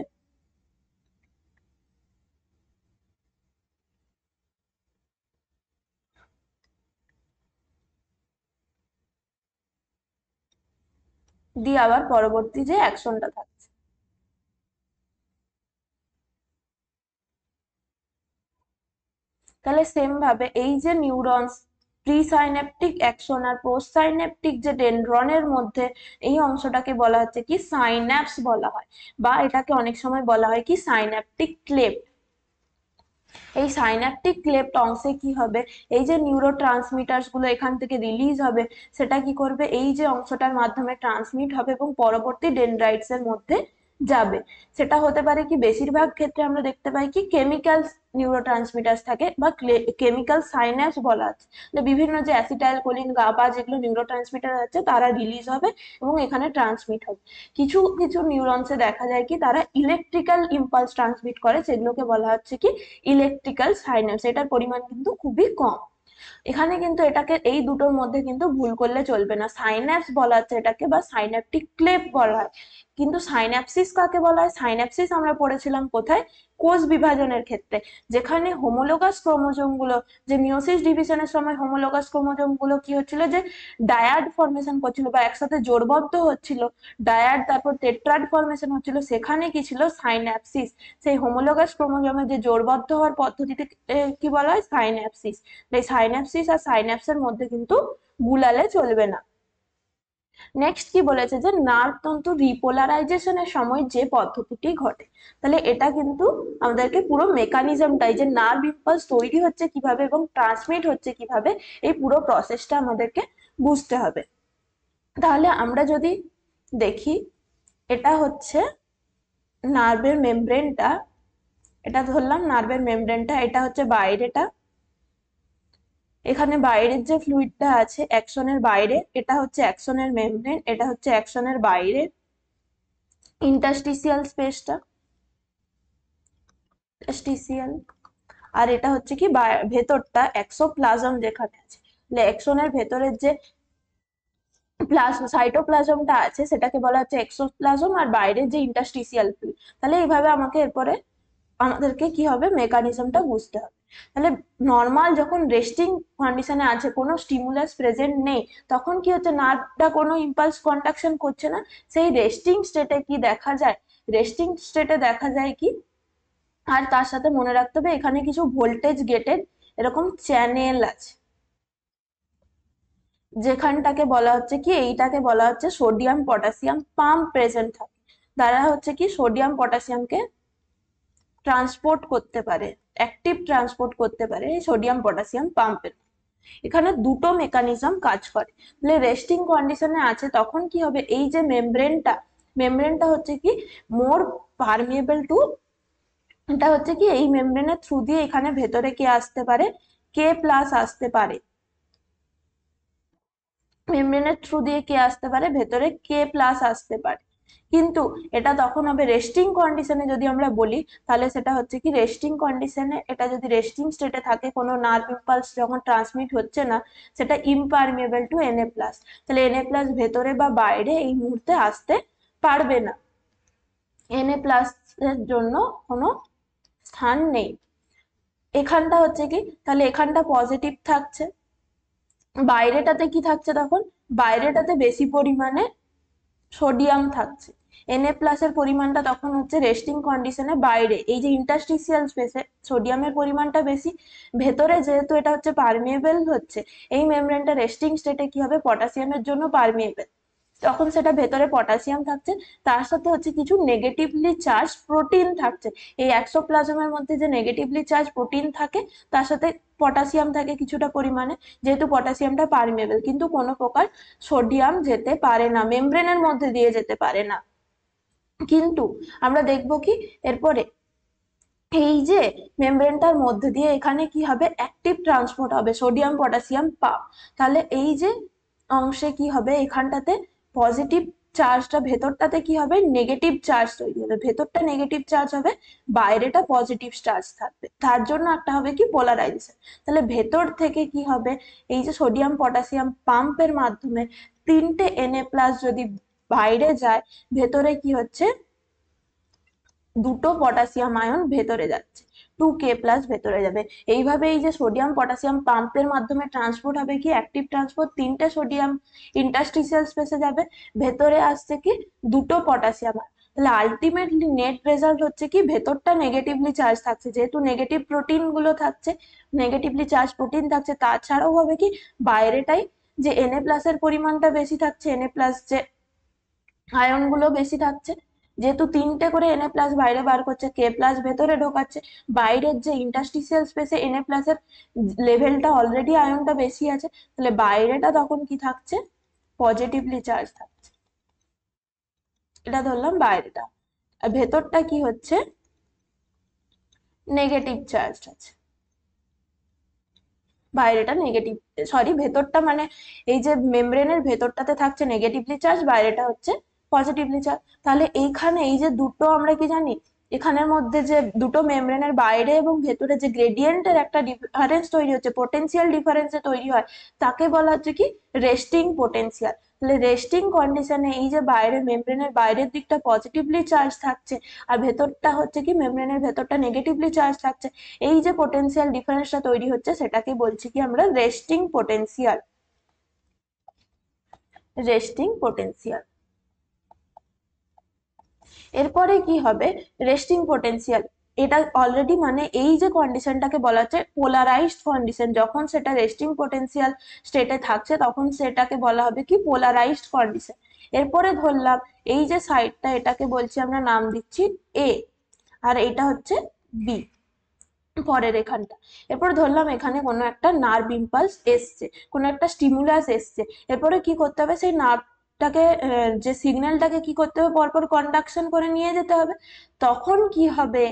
দিয়ে আবার পরবর্তী যে অ্যাকশনটা থাকছে। তাহলে সেম ভাবে এই যে নিউরনস, প্রিসাইন্যাপটিক অ্যাকশন আর পোস্টসাইন্যাপটিক যে ডেনড্রনের মধ্যে এই অংশটাকে বলা হচ্ছে কি সাইন্যাপস বলা হয়, বা এটাকে অনেক সময় বলা হয় কি সাইন্যাপটিক ক্লেফট। এই সাইন্যাপটিক ক্লেফট অংশে কি হবে, এই যে নিউরো ট্রান্সমিটার্স গুলো এখান থেকে রিলিজ হবে, সেটা কি করবে, এই যে অংশটার মাধ্যমে ট্রান্সমিট হবে এবং পরবর্তী ডেনড্রাইটস এর মধ্যে যাবে। সেটা হতে পারে কি, বেশিরভাগ ক্ষেত্রে আমরা দেখতে পাই কি কেমিক্যাল নিউরোট্রান্সমিটার্স থাকে বা কেমিক্যাল সাইন্যাপস বলা আছে, যে বিভিন্ন যে অ্যাসিটাইল কোলিন গাবা যেগুলো নিউরোট্রান্সমিটার আছে তারা রিলিজ হবে এবং এখানে ট্রান্সমিট হবে। কিছু কিছু নিউরনসে দেখা যায় কি তারা ইলেকট্রিক্যাল ইম্পালস ট্রান্সমিট করে, সেগুলোকে বলা হচ্ছে কি ইলেকট্রিক্যাল সাইন্যাপস। এটার পরিমাণ কিন্তু খুবই কম। এখানে কিন্তু এটাকে এই দুটোর মধ্যে কিন্তু ভুল করলে চলবে না, সাইন্যাপস বলা হচ্ছে এটাকে বা সাইন্যাপটিক ক্লেভ বলা হয়। কিন্তু সাইন্যাপসিস কাকে বলা হয়? সাইন্যাপসিস আমরা পড়েছিলাম কোথায়? কোষ বিভাজনের ক্ষেত্রে, যেখানে হোমোলোগাস ক্রোমোজোম গুলো, যে মিওসিস ডিভিশনের সময় হোমোলোগাস ক্রোমোজোম গুলো কি হচ্ছিল, যে ডায়াড ফর্মেশন করছিল বা একসাথে জোড়বদ্ধ হচ্ছিল, ডায়াড তারপর টেট্রাড ফর্মেশন হচ্ছিল, সেখানে কি ছিল? সাইন্যাপসিস। সেই হোমোলোগাস ক্রোমোজোমের যে জোড়বদ্ধ হওয়ার পদ্ধতিতে কি বলা হয়? সাইন্যাপসিস। এই সাইন্যাপসিস আর সাইন্যাপসের মধ্যে কিন্তু গুলালে চলবে না। নেক্সট কি বলেছে, যে নার্ভ তন্তু রিপোলারাইজেশনের সময় যে পদ্ধতিটি ঘটে। তাহলে এটা কিন্তু আমাদেরকে পুরো মেকানিজমটাই, যে নার্ভ ইম্পালস তৈরি হচ্ছে কিভাবে এবং ট্রান্সমিট হচ্ছে কিভাবে, এই পুরো প্রসেসটা আমাদেরকে বুঝতে হবে। তাহলে আমরা যদি দেখি, এটা হচ্ছে নার্ভের মেমব্রেনটা, এটা ধরলাম নার্ভের মেমব্রেনটা, এটা হচ্ছে বাইরেটা। এখানে বাইরের যে ফ্লুইডটা আছে অ্যাক্সনের বাইরে, এটা হচ্ছে অ্যাক্সনের মেমব্রেন, এটা হচ্ছে অ্যাক্সনের বাইরে ইন্টারস্টিসিয়াল স্পেসটা, ইন্টারস্টিসিয়াল। আর এটা হচ্ছে কি ভেতরটা এক্সোপ্লাজম যেখানে আছে, তাহলে এক্সনের ভেতরের যে সাইটোপ্লাজমটা আছে সেটাকে বলা হচ্ছে এক্সোপ্লাজম, আর বাইরের যে ইন্টারস্টিসিয়াল ফ্লুইড। তাহলে এইভাবে আমাকে এরপরে আমাদেরকে কি হবে, মেকানিজমটা বুঝতে হবে। তাহলে নর্মাল যখন রেস্টিং কন্ডিশনে আছে, কোনো স্টিমুলাস প্রেজেন্ট নেই, তখন কি হচ্ছে, নার্ভটা কোনো ইম্পালস কন্ডাকশন করছে না। সেই রেস্টিং স্টেটে কি দেখা যায়? রেস্টিং স্টেটে দেখা যায় কি, আর তার সাথে মনে রাখতে হবে এখানে কিছু ভোল্টেজ গেটেড এরকম চ্যানেল আছে, যেখানটাকে বলা হচ্ছে কি, এইটাকে বলা হচ্ছে সোডিয়াম পটাশিয়াম পাম্প প্রেজেন্ট থাকে। তারা হচ্ছে কি সোডিয়াম পটাশিয়ামকে ট্রান্সপোর্ট করতে পারে, অ্যাক্টিভ ট্রান্সপোর্ট করতে পারে এই সোডিয়াম পটাশিয়াম পাম্পের। এখানে দুটো মেকানিজম কাজ করে। তাহলে রেস্টিং কন্ডিশনে আছে তখন কি হবে, এই যে মেমব্রেনটা হচ্ছে কি মোর পারমিয়েবল টু, এটা হচ্ছে কি এই মেমব্রেনের থ্রু দিয়ে এখানে ভেতরে কে আসতে পারে, কে প্লাস আসতে পারে, মেমব্রেনের থ্রু দিয়ে কে আসতে পারে, ভেতরে কে প্লাস আসতে পারে। কিন্তু এটা তখন হবে রেস্টিং কন্ডিশনে। যদি আমরা বলি তাহলে সেটা হচ্ছে কি, রেস্টিং কন্ডিশনে এটা যদি রেস্টিং স্টেটে থাকে, কোনো নার্ভ ইম্পালস যখন ট্রান্সমিট হচ্ছে না, সেটা ইমপারমিয়েবল টু Na+। তাহলে Na+ ভেতরে বা বাইরে এই মুহূর্তে আসতে পারবে না, Na+ এর জন্য কোনো স্থান নেই। এখানটা হচ্ছে কি, তাহলে এখানটা পজিটিভ থাকছে, বাইরেটাতে কি থাকছে তখন, বাইরেটাতে বেশি পরিমাণে সোডিয়াম থাকছে। Na+ এর পরিমাণটা তখন হচ্ছে রেস্টিং কন্ডিশনে বাইরে, এই যে ইন্টারস্টিসিয়াল স্পেসে সোডিয়ামের পরিমাণটা বেশি, ভেতরে যেহেতু এটা হচ্ছে পারমিয়েবল হচ্ছে, এই মেমব্রেনটা রেস্টিং স্টেটে কি হবে, পটাশিয়ামের জন্য পারমিয়েবল, তখন সেটা ভেতরে পটাশিয়াম থাকছে, তার সাথে হচ্ছে কিছু নেগেটিভলি চার্জ প্রোটিন থাকছে। এই এক্সোপ্লাজমের মধ্যে যে নেগেটিভলি চার্জ প্রোটিন থাকে, তার সাথে পটাশিয়াম থাকে কিছুটা পরিমাণে, যেহেতু পটাশিয়ামটা পারমিয়েবল, কিন্তু কোনো প্রকার সোডিয়াম যেতে পারে না, মেমব্রেনের মধ্যে দিয়ে যেতে পারে না। কিন্তু আমরা দেখবো কি এরপরে, এই যে মেমব্রেনটার মধ্যে দিয়ে এখানে কি হবে, অ্যাক্টিভ ট্রান্সপোর্ট হবে সোডিয়াম পটাশিয়াম পাম্প। তাহলে এই যে অংশে কি হবে, এখানটাতে পজিটিভ চার্জটা, ভেতরটাতে কি হবে, নেগেটিভ চার্জ তৈরি হবে, ভেতরটা নেগেটিভ চার্জ হবে, বাইরেটা পজিটিভ চার্জ থাকবে, তার জন্য একটা হবে কি পোলারাইজেশন। তাহলে ভেতর থেকে কি হবে, এই যে সোডিয়াম পটাশিয়াম পাম্পের মাধ্যমে তিনটে Na+ যদি বাইরে যায়, ভেতরে কি হচ্ছে, দুটো পটাশিয়াম আয়ন ভেতরে যাচ্ছে, 2K+ ভেতরে যাবে। এইভাবে এই যে সোডিয়াম পটাশিয়াম পাম্পের মাধ্যমে ট্রান্সপোর্ট হবে কি, অ্যাক্টিভ ট্রান্সপোর্ট, তিনটে সোডিয়াম ইন্টারস্টিসিয়াল স্পেসে যাবে, ভেতরে আসছে কি দুটো পটাশিয়াম। তাহলে আলটিমেটলি নেট রেজাল্ট হচ্ছে কি, ভেতরটা নেগেটিভলি চার্জ থাকছে, যেহেতু নেগেটিভ প্রোটিন গুলো থাকছে, নেগেটিভলি চার্জ প্রোটিন থাকছে, তাছাড়াও হবে কি বাইরেটাই যে Na+ এর পরিমাণটা বেশি থাকছে, Na+ যে আয়ন গুলো বেশি থাকছে, যেহেতু তিনটে করে Na+ বাইরে বার করছে, K+ ভেতরে ঢোকাচ্ছে, বাইরের যে ইন্টারস্টিসিয়াল স্পেসে Na+ এর লেভেলটা অলরেডি আয়নটা বেশি আছে, তাহলে বাইরেটা তখন কি থাকছে, পজিটিভলি চার্জ থাকছে। এটা ধরলাম বাইরেটা। আর ভেতরটা কি হচ্ছে, নেগেটিভ চার্জ আছে, বাইরেটা নেগেটিভ, সরি ভেতরটা মানে এই যে মেমব্রেনের ভেতরটাতে থাকছে নেগেটিভলি চার্জ, বাইরেটা হচ্ছে পজিটিভলি চার্জ। তাহলে এইখানে এই যে দুটো আমরা কি জানি, এখানের মধ্যে যে দুটো মেমব্রেনের বাইরে এবং ভেতরে যে গ্রেডিয়েন্টের একটা ডিফারেন্স তৈরি হচ্ছে, পোটেনশিয়াল ডিফারেন্সে তৈরি হয়, তাকে বলা হচ্ছে কি রেস্টিং পোটেনশিয়াল। তাহলে রেস্টিং কন্ডিশনে এই যে বাইরে মেমব্রেনের বাইরের দিকটা পজিটিভলি চার্জ থাকছে আর ভেতরটা হচ্ছে কি মেমব্রেনের ভেতরটা নেগেটিভলি চার্জ থাকছে, এই যে পোটেনশিয়াল ডিফারেন্সটা তৈরি হচ্ছে সেটাকে বলছি কি আমরা রেস্টিং পোটেনশিয়াল। Resting potential. এরপরে কি হবে, রেস্টিং পোটেনশিয়াল, এটা অলরেডি মানে এই যে কন্ডিশনটাকে বলা হচ্ছে পোলারাইজড কন্ডিশন, যখন সেটা রেস্টিং পোটেনশিয়াল স্টেটে থাকছে তখন সেটাকে বলা হবে কি পোলারাইজড কন্ডিশন। এরপরে ধরলাম এই যে সাইডটা, এটাকে বলছি আমরা নাম দিচ্ছি এ, আর এটা হচ্ছে বি, পরের এখানটা। এরপরে ধরলাম এখানে কোনো একটা নার্ভ ইম্পালস এসছে, কোনো একটা স্টিমুলাস এসছে, এরপরে কি করতে হবে, সেই নার্ভটাকে যে সিগন্যালটাকে কি করতে হবে, পরপর কন্ডাকশন করে নিয়ে যেতে হবে। তখন কি হবে,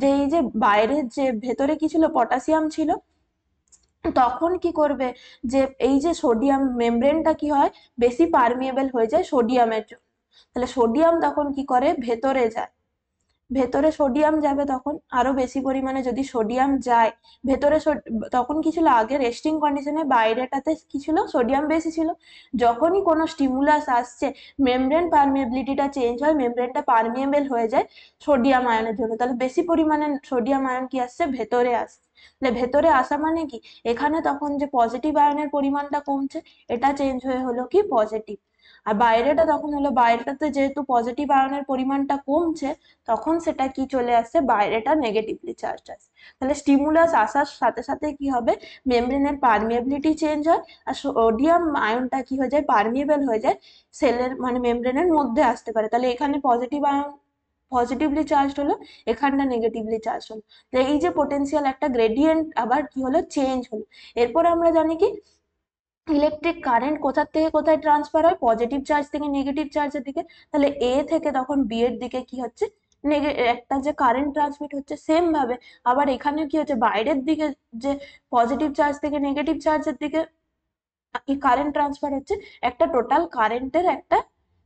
যে এই যে বাইরের যে ভেতরে কি ছিল, পটাশিয়াম ছিল, তখন কি করবে, যে এই যে সোডিয়াম মেমব্রেনটা কি হয়, বেশি পারমিয়েবল হয়ে যায় সোডিয়ামের জন্য। তাহলে সোডিয়াম তখন কি করে, ভেতরে যায়, ভেতরে সোডিয়াম যাবে, তখন আরো বেশি পরিমাণে যদি সোডিয়াম যায় ভেতরে, তখন কি ছিল, আগে রেস্টিং কন্ডিশনে বাইরেটাতে কি ছিল, সোডিয়াম বেশি ছিল, যখনই কোনো স্টিমুলাস আসছে মেমব্রেন পারমিয়েবিলিটিটা চেঞ্জ হয়, মেমব্রেনটা পারমিয়েবল হয়ে যায় সোডিয়াম আয়নের জন্য, তাহলে বেশি পরিমাণে সোডিয়াম আয়ন কি আসছে, ভেতরে আসছে। তাহলে ভেতরে আসা মানে কি, এখানে তখন যে পজিটিভ আয়নের পরিমাণটা কমছে, এটা চেঞ্জ হয়ে হলো কি পজিটিভ, আর বাইরেটা তখন হলো, বাইরেটাতে যেহেতু পজিটিভ আয়নের পরিমাণটা কমছে, তখন সেটা কি চলে আসছে, বাইরেটা নেগেটিভলি চার্জ আসছে। তাহলে স্টিমুলাস আসার সাথে সাথে কি হবে, মেমব্রেনের পারমিয়েবিলিটি চেঞ্জ হয়, আর সোডিয়াম আয়নটা কি হয়ে যায়, পারমিয়েবল হয়ে যায়, সেলের মানে মেমব্রেনের মধ্যে আসতে পারে। তাহলে এখানে পজিটিভ আয়ন পজিটিভলি চার্জ হলো, এখানটা নেগেটিভলি চার্জ হলো, এই যে পোটেনশিয়াল একটা গ্রেডিয়েন্ট আবার কি হলো, চেঞ্জ হলো। এরপরে আমরা জানি কি, ইলেকট্রিক কারেন্ট কোথা থেকে কোথায় ট্রান্সফার হয়, পজিটিভ চার্জ থেকে নেগেটিভ চার্জের দিকে। তাহলে এ থেকে তখন বি এর দিকে কি হচ্ছে, একটা যে কারেন্ট ট্রান্সমিট হচ্ছে, সেম ভাবে আবার এখানে কি হচ্ছে, বাইরের দিকে যে পজিটিভ চার্জ থেকে নেগেটিভ চার্জের দিকে কারেন্ট ট্রান্সফার হচ্ছে, একটা টোটাল কারেন্টের একটা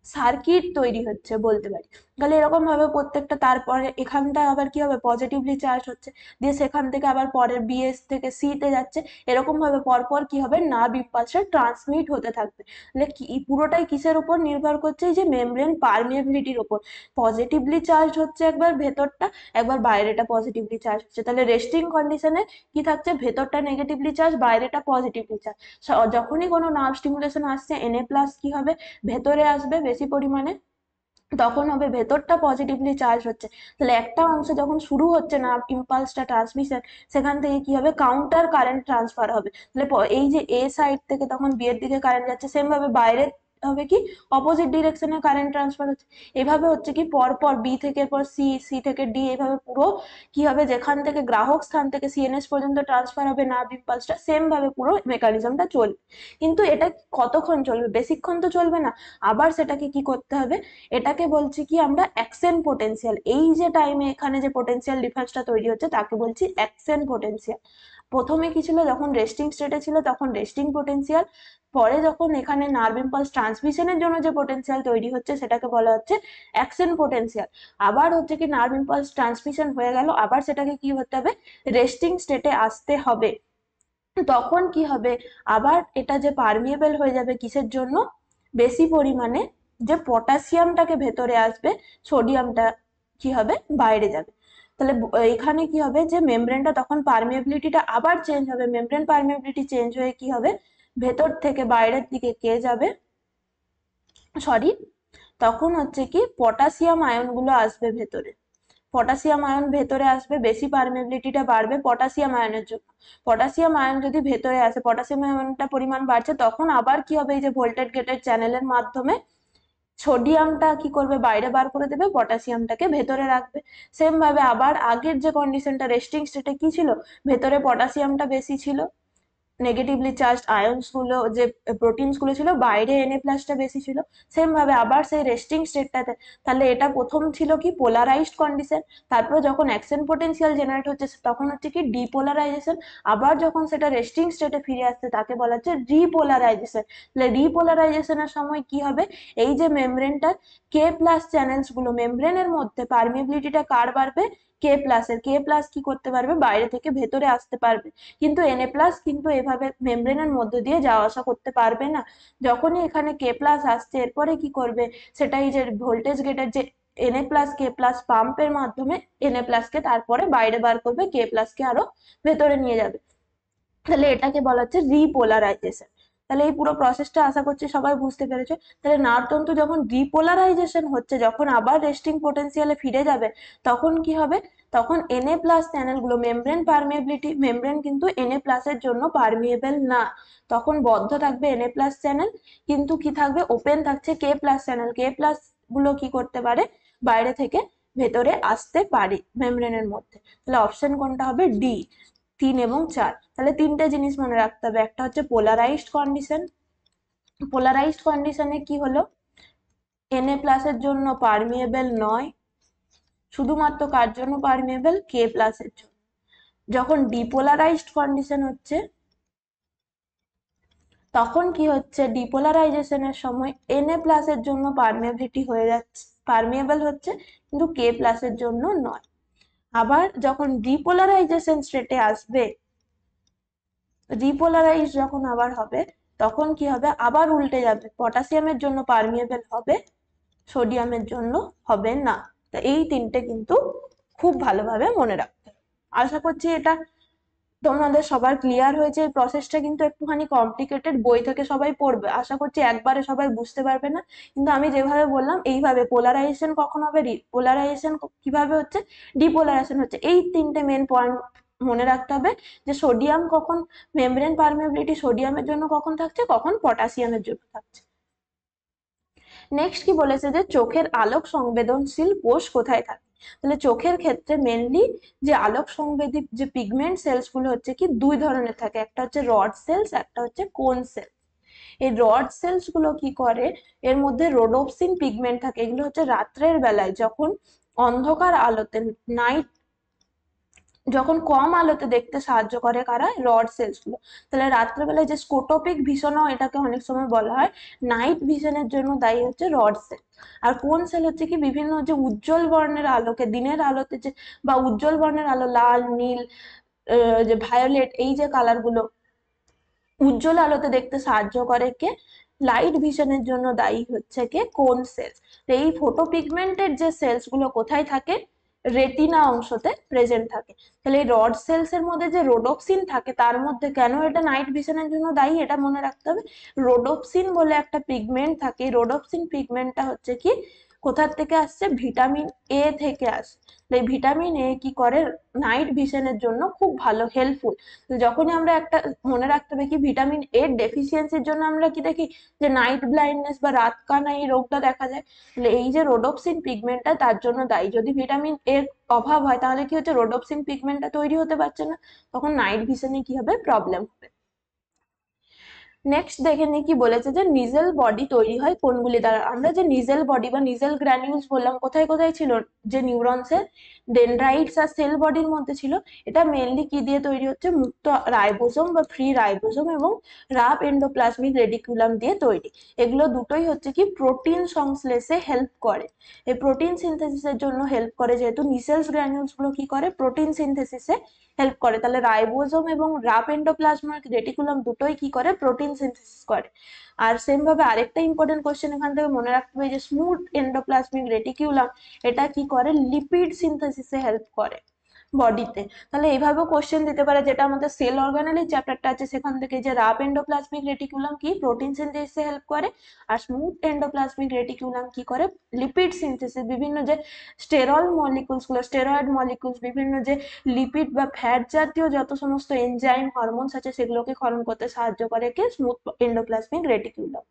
সার্কিট তৈরি হচ্ছে বলতে পারি। তাহলে এরকম ভাবে প্রত্যেকটা, তারপরে এখানটা আবার কি হবে, পজিটিভলি চার্জ হচ্ছে, দিয়ে সেখান থেকে আবার পরের বিএস থেকে সি তে যাচ্ছে, এরকম ভাবে পরপর কি হবে, নার্ভ ইম্পালসটা ট্রান্সমিট হতে থাকবে। তাহলে কি পুরোটাই কিসের উপর নির্ভর করছে, এই যে মেমব্রেন পারমিয়েবিলিটির উপর, পজিটিভলি চার্জ হচ্ছে একবার ভেতরটা, একবার বাইরেটা পজিটিভলি চার্জ হচ্ছে। তাহলে রেস্টিং কন্ডিশনে কি থাকছে, ভেতরটা নেগেটিভলি চার্জ, বাইরেটা পজিটিভলি চার্জ। যখনই কোনো নার্ভ স্টিমুলেশন আসছে, Na+ কি হবে, ভেতরে আসবে বেশি পরিমাণে, তখন হবে ভেতরটা পজিটিভলি চার্জ হচ্ছে। তাহলে একটা অংশ যখন শুরু হচ্ছে না ইম্পালসটা ট্রান্সমিশন, সেখান থেকে কি হবে, কাউন্টার কারেন্ট ট্রান্সফার হবে। তাহলে এই যে এ সাইড থেকে তখন বি এর দিকে কারেন্ট যাচ্ছে, সেম ভাবে বাইরে হবে কি, অপোজিট ডিরেকশনে কারেন্ট ট্রান্সফার হচ্ছে। এভাবে হচ্ছে কি পর পর বি থেকে পর সি, সি থেকে ডি, এইভাবে পুরো কি হবে, যেখান থেকে গ্রাহক স্থান থেকে সিএনএস পর্যন্ত ট্রান্সফার হবে নার্ভ ইম্পালসটা, সেম ভাবে পুরো মেকানিজমটা চলবে। কিন্তু এটা কতক্ষণ চলবে, বেশিক্ষণ তো চলবে না, আবার সেটাকে কি করতে হবে, এটাকে বলছি কি আমরা অ্যাকশন পোটেনশিয়াল। এই যে টাইমে এখানে যে পোটেনশিয়াল ডিফারেন্সটা তৈরি হচ্ছে তাকে বলছি অ্যাকশন পোটেনশিয়াল। প্রথমে কি ছিল, যখন রেস্টিং স্টেটে ছিল তখন রেস্টিং পোটেনশিয়াল, পরে যখন এখানে নার্ভ ইম্পালস ট্রান্সমিশনের জন্য যে পোটেনশিয়াল তৈরি হচ্ছে সেটাকে বলা হচ্ছে অ্যাকশন পোটেনশিয়াল। আবার হচ্ছে কি, নার্ভ ইম্পালস ট্রান্সমিশন হয়ে গেল, আবার সেটাকে কি হতে হবে, রেস্টিং স্টেটে আসতে হবে। তখন কি হবে, আবার এটা যে পারমিয়েবল হয়ে যাবে কিসের জন্য, বেশি পরিমাণে যে পটাশিয়ামটাকে ভেতরে আসবে, সোডিয়ামটা কি হবে, বাইরে যাবে। তাহলে এখানে কি হবে, যে মেমব্রেনটা তখন পারমিয়েবিলিটিটা আবার চেঞ্জ হবে, মেমব্রেন পারমিয়েবিলিটি চেঞ্জ হয়ে কি হবে, ভেতর থেকে বাইরের দিকে কে যাবে, সরি, তখন হচ্ছে কি পটাশিয়াম আয়নগুলো আসবে ভেতরে, পটাশিয়াম আয়ন ভেতরে আসবে, বেশি পারমিয়েবিলিটিটা বাড়বে পটাশিয়াম আয়নের জন্য। পটাশিয়াম আয়ন যদি ভেতরে আসে, পটাশিয়াম আয়নটা পরিমাণ বাড়ছে, তখন আবার কি হবে, এই যে ভোল্টেজ গেটের চ্যানেলের মাধ্যমে সোডিয়ামটা কি করবে, বাইরে বার করে দেবে, পটাশিয়ামটাকে ভেতরে রাখবে। সেম ভাবে আবার আগের যে কন্ডিশনটা রেস্টিং স্টেটে কি ছিল, ভেতরে পটাশিয়ামটা বেশি ছিল, নেগেটিভলি চার্জড আয়ন্স গুলো, যে প্রোটিনস গুলো ছিল বাইরে এনএ প্লাসটা বেশি ছিল। সেম ভাবে আবার সেই রেস্টিং স্টেটটাতে, তাহলে এটা প্রথম ছিল কি পোলারাইজড কন্ডিশন, তারপর যখন অ্যাকশন পোটেনশিয়াল জেনারেট হচ্ছে তখন হচ্ছে কি ডিপোলারাইজেশন, আবার যখন সেটা রেস্টিং স্টেটে ফিরে আসছে তাকে বলা হচ্ছে রিপোলারাইজেশন। তাহলে রিপোলারাইজেশনের সময় কি হবে, এই যে মেমব্রেনটা কে প্লাস চ্যানেলস গুলো, মেমব্রেনের মধ্যে পারমিবিলিটিটা কার বাড়বে, কে প্লাসের। কে প্লাস কি করতে পারবে, বাইরে থেকে ভেতরে আসতে পারবে, কিন্তু এনএ প্লাস কিন্তু এভাবে মেমব্রেনের মধ্যে দিয়ে যাওয়া আসা করতে পারবে না। যখনই এখানে কে প্লাস আসছে এরপরে কি করবে, সেটাই যে ভোল্টেজ গেটের যে এনএ প্লাস কে প্লাস পাম্পের মাধ্যমে এনএ প্লাস কে তারপরে বাইরে বার করবে, কে প্লাস কে আরো ভেতরে নিয়ে যাবে। তাহলে এটাকে বলা হচ্ছে রিপোলারাইজেশন। তাহলে এই পুরো প্রসেসটা আশা করছি সবাই বুঝতে পেরেছে। তাহলে নাড়তন্তু যখন রিপোলারাইজেশন হচ্ছে, যখন আবার রেস্টিং পোটেনশিয়ালে ফিরে যাবে, তখন কি হবে, তখন এনএ প্লাস চ্যানেলগুলো, মেমব্রেন পারমিয়েবিলিটি, মেমব্রেন কিন্তু এনএ প্লাসের জন্য পারমিয়েবল না, তখন বদ্ধ থাকবে এনএ প্লাস চ্যানেল, কিন্তু কি থাকবে, ওপেন থাকছে k plus channel. K plus গুলো কি করতে পারে, বাইরে থেকে ভেতরে আসতে পারে মেমব্রেনের মধ্যে। তাহলে অপশন কোনটা হবে, ডি, 3 এবং 4। তাহলে তিনটে জিনিস মনে রাখতে হবে, একটা হচ্ছে পোলারাইজড কন্ডিশন, পোলারাইজড কন্ডিশনে কি হলো, এনএ প্লাসের জন্য পারমিয়েবল নয়, শুধুমাত্র কার জন্য পারমিয়েবল, কে প্লাসের জন্য। যখন ডিপোলারাইজড কন্ডিশন হচ্ছে তখন কি হচ্ছে, ডিপোলারাইজেশনের সময় এনএ প্লাসের জন্য পারমিয়েবিলিটি হয়ে যাচ্ছে, পারমিয়েবল হচ্ছে, কিন্তু কে প্লাসের জন্য নয়। আবার যখন ডিপোলারাইজেশন স্টেটে আসবে, রিপোলারাইজ যখন আবার হবে, তখন কি হবে, আবার উল্টে যাবে, পটাশিয়ামের জন্য পারমিয়েবল হবে, সোডিয়ামের জন্য হবে না। তো এই তিনটে কিন্তু খুব ভালোভাবে মনে রাখতে হবে। আশা করছি এটা তোমাদের সবার ক্লিয়ার হয়েছে। এই প্রসেসটা কিন্তু একটুখানি কমপ্লিকেটেড, বই থেকে সবাই পড়বে, আশা করছি একবারে সবাই বুঝতে পারবে না, কিন্তু আমি যেভাবে বললাম এইভাবে পোলারাইজেশন কখন হবে, পোলারাইজেশন কিভাবে হচ্ছে, ডিপোলারাইজেশন হচ্ছে, এই তিনটে মেন পয়েন্ট মনে রাখতে হবে, যে সোডিয়াম কখন, মেমব্রেন পারমিয়াবিলিটি সোডিয়ামের জন্য কখন থাকছে, কখন পটাশিয়ামের জন্য থাকছে। নেক্সট কি বলেছে, যে চোখের আলোক সংবেদনশীল কোষ কোথায় থাকে। তাহলে চোখের ক্ষেত্রে মেনলি যে আলোক সংবেদী যে পিগমেন্ট সেলস গুলো হচ্ছে কি দুই ধরনের থাকে, একটা হচ্ছে রড সেলস, একটা হচ্ছে কোন সেলস। এই রড সেলস গুলো কি করে, এর মধ্যে রোডোপসিন পিগমেন্ট থাকে, এগুলো হচ্ছে রাত্রের বেলায় যখন অন্ধকার আলোতে, নাইট যখন কম আলোতে দেখতে সাহায্য করে কারা, রড সেলস গুলো। তাহলে রাত্রেবেলায় যে স্কোটোপিক ভিশনও এটাকে অনেক সময় বলা হয়, নাইট ভিশনের জন্য দায়ী হচ্ছে রড সেল। আর কোন সেল হচ্ছে কি বিভিন্ন যে উজ্জ্বল বর্ণের আলোকে, দিনের আলোতে যে, বা উজ্জ্বল বর্ণের আলো লাল নীল যে ভায়োলেট, এই যে কালার গুলো উজ্জ্বল আলোতে দেখতে সাহায্য করে কে, লাইট ভিশনের জন্য দায়ী হচ্ছে কে, কোন সেলস। এই ফটো পিগমেন্টের যে সেলস গুলো কোথায় থাকে, রেটিনা অংশতে প্রেজেন্ট থাকে। তাহলে এই রড সেলস এর মধ্যে যে রোডোপসিন থাকে, তার মধ্যে কেন এটা নাইট ভিশনের জন্য দায়ী, এটা মনে রাখতে হবে। রোডোপসিন বলে একটা পিগমেন্ট থাকে, রোডোপসিন পিগমেন্টটা হচ্ছে কি কোথার থেকে আসছে, ভিটামিন এ থেকে আসে। এই ভিটামিন এ কি করে, নাইট ভিশনের জন্য খুব ভালো হেল্পফুল। যখনই আমরা একটা মনে রাখতে হবে কি, ভিটামিন এর ডেফিসিয়েন্সির জন্য আমরা কি দেখি, যে নাইট ব্লাইন্ডনেস বা রাত কানা এই রোগটা দেখা যায়। তাহলে এই যে রোডোপসিন পিগমেন্টটা তার জন্য দায়ী। যদি ভিটামিন এর অভাব হয় তাহলে কি হচ্ছে, রোডোপসিন পিগমেন্টটা তৈরি হতে পারছে না, তখন নাইট ভিশনে কি হবে, প্রবলেম হবে। নেক্সট দেখে নিই কি বলেছে, যে নিজেল বডি তৈরি হয় কোনগুলি দ্বারা। আমরা যে নিজেল বডি বা নিজেল গ্র্যানিউলস বললাম, কোথায় কোথায় ছিল, যে নিউরনসের ডেনড্রাইটস আর সেল বডির মধ্যে ছিল। এটা মেনলি কি দিয়ে তৈরি হচ্ছে, মুক্ত রাইবোসোম বা ফ্রি রাইবোসোম এবং রাফ এন্ডোপ্লাজমিক রেডিকুলাম দিয়ে তৈরি। এগুলো দুটোই হচ্ছে কি প্রোটিন সংশ্লেষে হেল্প করে, এই প্রোটিন সিনথেসিসের জন্য হেল্প করে, যেহেতু নিসেলস গ্র্যানিউলস গুলো কি করে, প্রোটিন সিনথেসিসে হেল্প করে। তাহলে রাইবোসোম এবং রাফ এন্ডোপ্লাজমিক রেটিকুলাম দুটোই কি করে, প্রোটিন সিনথেসিস করে। আর সেম ভাবে আরেকটা ইম্পর্টেন্ট কোশ্চেন এখান থেকে মনে রাখতে হবে, যে স্মুথ এন্ডোপ্লাজমিক রেটিকুলাম এটা কি করে, লিপিড সিনথেসিসে হেল্প করে বডিতে। তাহলে এইভাবেও কোশ্চেন দিতে পারে, যেটা আমাদের সেল অর্গানেলের চ্যাপ্টারটা আছে সেখান থেকে, যে রাফ এন্ডোপ্লাজমিক রেটিকুলাম কি প্রোটিন সিনথেসিসে হেল্প করে, আর স্মুথ এন্ডোপ্লাজমিক রেটিকুলাম কি করে, লিপিড সিনথেসিস, বিভিন্ন যে স্টেরল মলিকুলস গুলো, স্টেরয়েড মলিকুলস, বিভিন্ন যে লিপিড বা ফ্যাট জাতীয় যত সমস্ত এনজাইম হরমোনস আছে সেগুলোকে ক্ষরণ করতে সাহায্য করে কে, স্মুথ এন্ডোপ্লাজমিক রেটিকুলাম।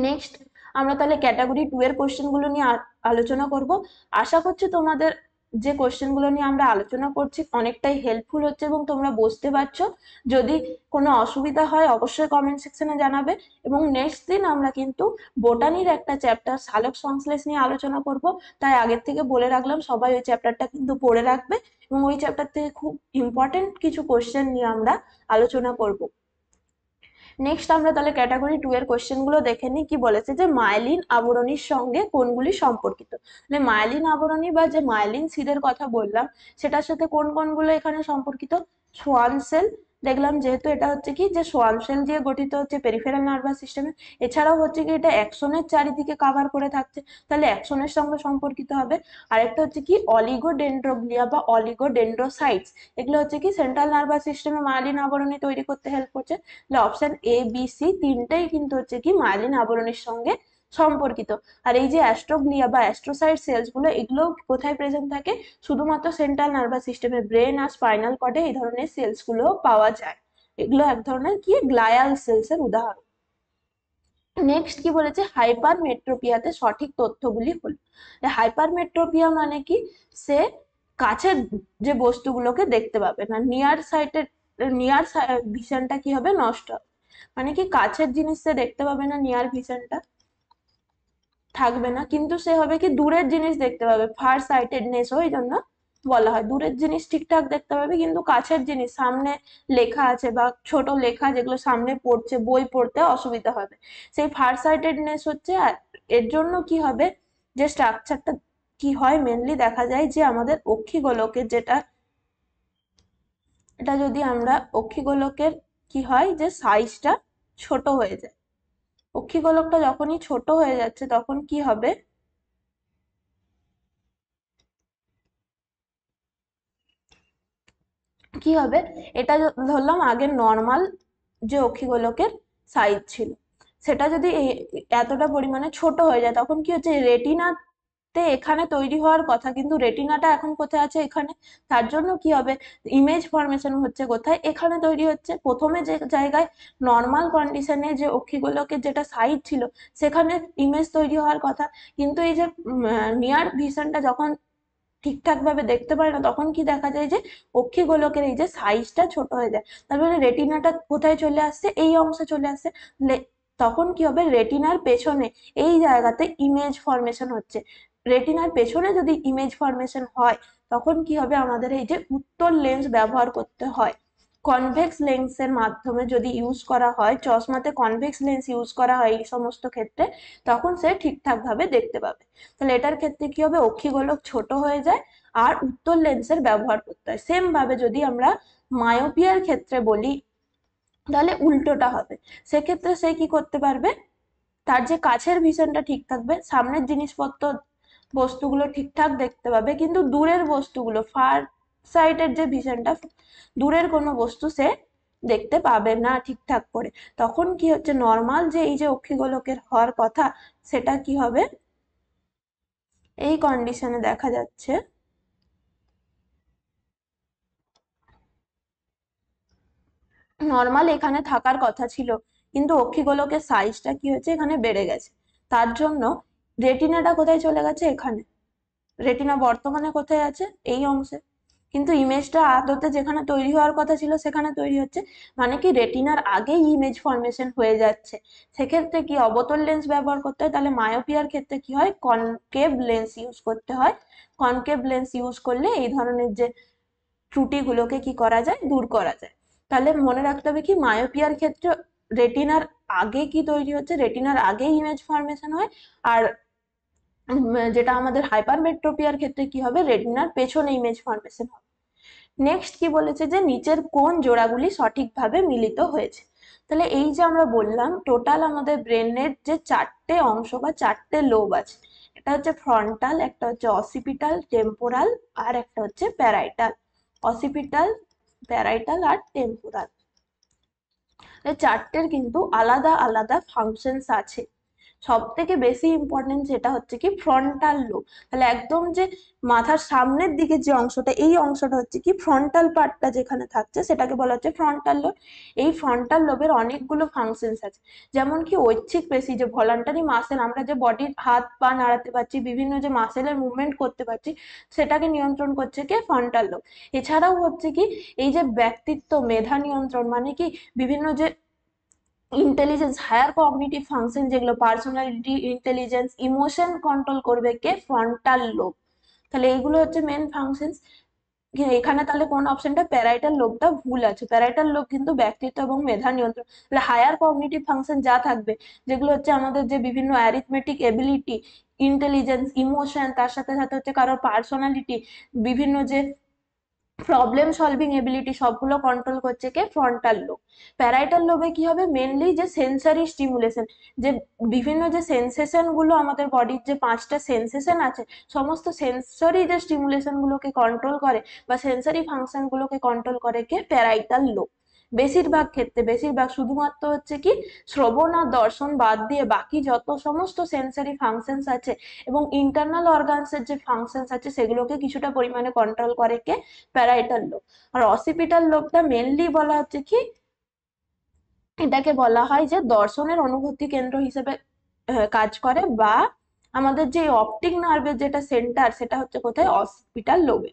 নেক্সট আমরা তাহলে ক্যাটাগরি 2 এর কোশ্চেন গুলো নিয়ে আলোচনা করব। আশা করছি তোমাদের যে কোশ্চেনগুলো নিয়ে আমরা আলোচনা করছি অনেকটাই হেল্পফুল হচ্ছে এবং তোমরা বুঝতে পারছো। যদি কোনো অসুবিধা হয় অবশ্যই কমেন্ট সেকশনে জানাবে। এবং নেক্সট দিন আমরা কিন্তু বোটানির একটা চ্যাপ্টার সালোক সংশ্লেষ নিয়ে আলোচনা করব। তাই আগের থেকে বলে রাখলাম সবাই ওই চ্যাপ্টারটা কিন্তু পড়ে রাখবে এবং ওই চ্যাপ্টার থেকে খুব ইম্পর্টেন্ট কিছু কোশ্চেন নিয়ে আমরা আলোচনা করব। নেক্সট আমরা তাহলে ক্যাটাগরি 2 এর কোশ্চেন গুলো দেখে নিই। কি বলেছে যে মাইলিন আবরণীর সঙ্গে কোনগুলি সম্পর্কিত। মানে মাইলিন আবরণী বা যে মাইলিন সিদের কথা বললাম সেটার সাথে কোন কোনগুলো এখানে সম্পর্কিত। সোয়ান সেল দেখলাম, যেহেতু এটা হচ্ছে কি যে সোয়ান সেল দিয়ে গঠিত হচ্ছে পেরিফেরাল নার্ভাস সিস্টেমে, এছাড়াও হচ্ছে কি এটা অ্যাক্সনের চারিদিকে কভার করে থাকছে, তাহলে অ্যাক্সনের সঙ্গে সম্পর্কিত হবে। আরেকটা হচ্ছে কি অলিগোডেন্ড্রোগ্লিয়া বা অলিগোডেন্ড্রোসাইটস, এগুলো হচ্ছে কি সেন্ট্রাল নার্ভাস সিস্টেমে মাইলিন আবরণী তৈরি করতে হেল্প করছে। তাহলে অপশন এ বি সি তিনটেই কিন্তু হচ্ছে কি মাইলিন আবরণীর সঙ্গে সম্পর্কিত। আর এই যে অ্যাস্ট্রোগ্লিয়া বা অ্যাস্ট্রোসাইট সেলস গুলো, এগুলো কোথায় প্রেজেন্ট থাকে, শুধুমাত্র সেন্ট্রাল নার্ভাস সিস্টেমে ব্রেন আর স্পাইনাল কর্ডে এই ধরনের সেলস গুলো পাওয়া যায়। এগুলো এক ধরনের কি গ্লায়াল সেলস এর উদাহরণ। নেক্সট কি বলেছে, হাইপারমেট্রোপিয়াতে সঠিক তথ্যগুলি হলো। হাইপারমেট্রোপিয়া মানে কি, সে কাছের যে বস্তুগুলোকে দেখতে পাবে না, নিয়ার ভিশনটা কি হবে, নষ্ট হবে। মানে কি কাছের জিনিস সে দেখতে পাবে না, নিয়ার ভিশনটা থাকবে না, কিন্তু সে হবে কি দূরের জিনিস দেখতে পাবে, ফার সাইটেডনেস, ওই জন্য বলা হয় দূরের জিনিস ঠিকঠাক দেখতে পাবে কিন্তু কাছের জিনিস সামনে লেখা আছে বা ছোট লেখা যেগুলো সামনে পড়ছে বই পড়তে অসুবিধা হবে, সেই ফার সাইটেডনেস হচ্ছে। আর এর জন্য কি হবে, যে স্ট্রাকচারটা কি হয় মেনলি দেখা যায় যে আমাদের অক্ষিগোলকের যেটা, এটা যদি আমরা অক্ষিগোলকের কি হয় যে সাইজটা ছোট হয়ে যায়। অক্ষিগোলকটা যখনই ছোট হয়ে যাচ্ছে তখন কি হবে, কি হবে, এটা ধরলাম আগে নর্মাল যে অক্ষিগোলকের সাইজ ছিল, সেটা যদি এতটা পরিমাণে ছোট হয়ে যায় তখন কি হচ্ছে, রেটিনাতে এখানে তৈরি হওয়ার কথা কিন্তু রেটিনাটা এখন কোথায় আছে, এখানে। তার জন্য কি হবে, ইমেজ ফরমেশন হচ্ছে কোথায়, এখানে তৈরি হচ্ছে। প্রথমে যে জায়গায় নর্মাল কন্ডিশনে যে অক্ষিগোলকের যেটা সাইজ ছিল সেখানে ইমেজ তৈরি হওয়ার কথা, কিন্তু এই যে নিয়ার ভিশনটা যখন ঠিকঠাক ভাবে দেখতে পারে না তখন কি দেখা যায় যে অক্ষিগোলকের এই যে সাইজটা ছোট হয়ে যায়। তার মানে রেটিনাটা কোথায় চলে আসছে, এই অংশে চলে আসছে। তখন কি হবে, রেটিনার পেছনে এই জায়গাতে ইমেজ ফরমেশন হচ্ছে। রেটিনার পেছনে যদি ইমেজ ফরমেশন হয় তখন কি হবে, আমাদের এই যে উত্তল লেন্স ব্যবহার করতে হয়। কনভেক্স লেন্সের মাধ্যমে যদি ইউজ করা হয়, চশমাতে কনভেক্স লেন্স ইউজ করা হয় এই সমস্ত ক্ষেত্রে, তখন সে ঠিকঠাক ভাবে দেখতে পাবে। তাহলে এটার ক্ষেত্রে কি হবে, অক্ষিগোলক ছোট হয়ে যায় আর উত্তল লেন্সের ব্যবহার করতে হয়। সেম ভাবে যদি আমরা মায়োপিয়ার ক্ষেত্রে বলি তাহলে উল্টোটা হবে। সেক্ষেত্রে সে কি করতে পারবে, তার যে কাছের ভিশনটা ঠিক থাকবে, সামনের জিনিসপত্র বস্তুগুলো ঠিকঠাক দেখতে পাবে, কিন্তু দূরের বস্তুগুলো ফার সাইডের যে ভিশনটা, দূরের কোনো বস্তু সে দেখতে পাবে না ঠিকঠাক করে। তখন কি হচ্ছে, নর্মাল যে এই যে অক্ষিগোলকের হওয়ার কথা সেটা কি হবে, এই কন্ডিশনে দেখা যাচ্ছে নর্মাল এখানে থাকার কথা ছিল কিন্তু অক্ষিগোলকের সাইজটা কি হয়েছে, এখানে বেড়ে গেছে। তার জন্য রেটিনাটা কোথায় চলে গেছে, এখানে। রেটিনা বর্তমানে কোথায় আছে, এই অংশে, কিন্তু ইমেজটা আদতে যেখানে তৈরি হওয়ার কথা ছিল সেখানে তৈরি হচ্ছে। মানে কি রেটিনার আগেই ইমেজ ফরমেশন হয়ে যাচ্ছে। সেক্ষেত্রে কি অবতল লেন্স ব্যবহার করতে হয়, তাহলে মায়োপিয়ার ক্ষেত্রে কি হয়, কনকেভ লেন্স ইউজ করতে হয়। কনকেভ লেন্স ইউজ করলে এই ধরনের যে ত্রুটিগুলোকে কি করা যায়, দূর করা যায়। তাহলে মনে রাখতে হবে কি, মায়োপিয়ার ক্ষেত্রে রেটিনার আগে কি তৈরি হচ্ছে, রেটিনার আগে ইমেজ ফরমেশন হয়। আর যেটা আমাদের হাইপারমেট্রোপিয়ার ক্ষেত্রে কি হবে, রেটিনার পেছনে ইমেজ ফরমেশন হবে। নেক্সট কি বলেছে যে নিচের কোন জোড়াগুলি সঠিকভাবে মিলিত হয়েছে। তাহলে এই যে আমরা বললাম টোটাল আমাদের ব্রেনের যে চারটে অংশ বা চারটে লোব আছে, এটা হচ্ছে ফ্রন্টাল, একটা হচ্ছে অসিপিটাল, টেম্পোরাল, আর একটা হচ্ছে প্যারাইটাল। অসিপিটাল, প্যারাইটাল আর টেম্পোরাল, চারটের কিন্তু আলাদা আলাদা ফাংশনস আছে। সব থেকে বেশি ইম্পর্টেন্ট যেটা হচ্ছে কি ফ্রন্টাল লোব। তাহলে একদম যে মাথার সামনের দিকে যে অংশটা, এই অংশটা হচ্ছে কি ফ্রন্টাল পার্টটা যেখানে থাকছে সেটাকে বলা হচ্ছে ফ্রন্টাল লোব। এই ফ্রন্টাল লোবের অনেকগুলো ফাংশনস আছে, যেমন কি ঐচ্ছিক পেশি, যে ভলান্টারি মাসেল, আমরা যে বডির হাত পা নাড়াতে পারছি, বিভিন্ন যে মাসেলের মুভমেন্ট করতে পারছি, সেটাকে নিয়ন্ত্রণ করছে কি ফ্রন্টাল লোব। এছাড়াও হচ্ছে কি এই যে ব্যক্তিত্ব মেধা নিয়ন্ত্রণ, মানে কি বিভিন্ন যে ইন্টেলিজেন্স, হায়ার কগনিটিভ ফাংশন, যেগুলো পার্সোনালিটি, ইন্টেলিজেন্স, ইমোশন কন্ট্রোল করবে কে ফ্রন্টাল লোব। তাহলে এইগুলো হচ্ছে মেন ফাংশনস। এখানে তাহলে কোন অপশনটা, প্যারাইটাল লোবটা ভুল আছে। প্যারাইটাল লোব কিন্তু ব্যক্তিত্ব এবং মেধা নিয়ন্ত্রণ। তাহলে হায়ার কগনিটিভ ফাংশন যা থাকবে, যেগুলো হচ্ছে আমাদের যে বিভিন্ন অ্যারিথমেটিক এবিলিটি, ইন্টেলিজেন্স, ইমোশন, তার সাথে সাথে হচ্ছে কারোর পার্সোনালিটি, বিভিন্ন যে প্রবলেম সলভিং এবিলিটি, সবগুলো কন্ট্রোল করছে কে ফ্রন্টাল লোব। প্যারাইটাল লোবে কি হবে, মেনলি যে সেন্সারি স্টিমুলেশন, যে বিভিন্ন যে সেন্সেশন গুলো আমাদের বডির যে 5টা সেন্সেশন আছে, সমস্ত সেন্সরি যে স্টিমুলেশন গুলোকে কন্ট্রোল করে বা সেন্সারি ফাংশন গুলোকে কন্ট্রোল করে কে প্যারাইটাল লোব। বেশিরভাগ ক্ষেত্রে, বেশিরভাগ শুধুমাত্র হচ্ছে কি শ্রবণ আর দর্শন বাদ দিয়ে বাকি যত সমস্ত সেন্সারি ফাংশনস আছে এবং ইন্টারনাল অর্গানসের যে ফাংশনস আছে, সেগুলোকে কিছুটা পরিমাণে কন্ট্রোল করে কে প্যারাইটাল লোব। আর অসিপিটাল লোবটা মেনলি বলা হচ্ছে কি, এটাকে বলা হয় যে দর্শনের অনুভূতি কেন্দ্র হিসেবে কাজ করে, বা আমাদের যে অপটিক নার্ভের যেটা সেন্টার, সেটা হচ্ছে কোথায়, অসিপিটাল লোবে।